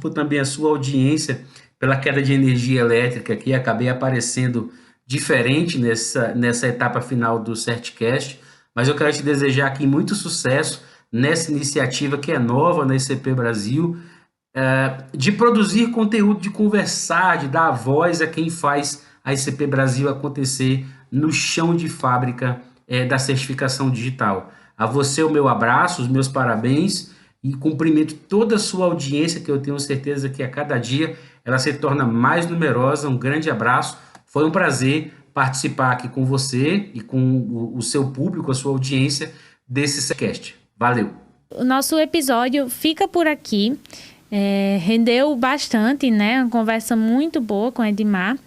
também à sua audiência pela queda de energia elétrica que acabei aparecendo diferente nessa etapa final do CertCast, mas eu quero te desejar aqui muito sucesso nessa iniciativa que é nova na ICP Brasil, de produzir conteúdo, de conversar, de dar voz a quem faz a ICP Brasil acontecer no chão de fábrica da certificação digital. A você o meu abraço, os meus parabéns e cumprimento toda a sua audiência, que eu tenho certeza que a cada dia ela se torna mais numerosa. Um grande abraço, foi um prazer participar aqui com você e com o seu público, a sua audiência desse CertCast. Valeu! O nosso episódio fica por aqui. Rendeu bastante, né? Uma conversa muito boa com a Edmar.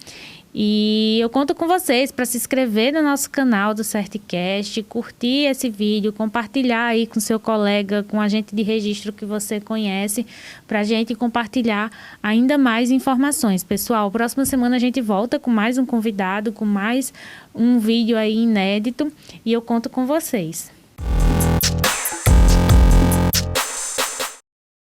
E eu conto com vocês para se inscrever no nosso canal do CertCast, curtir esse vídeo, compartilhar aí com seu colega, com agente de registro que você conhece, para a gente compartilhar ainda mais informações. Pessoal, próxima semana a gente volta com mais um convidado, com mais um vídeo aí inédito, e eu conto com vocês.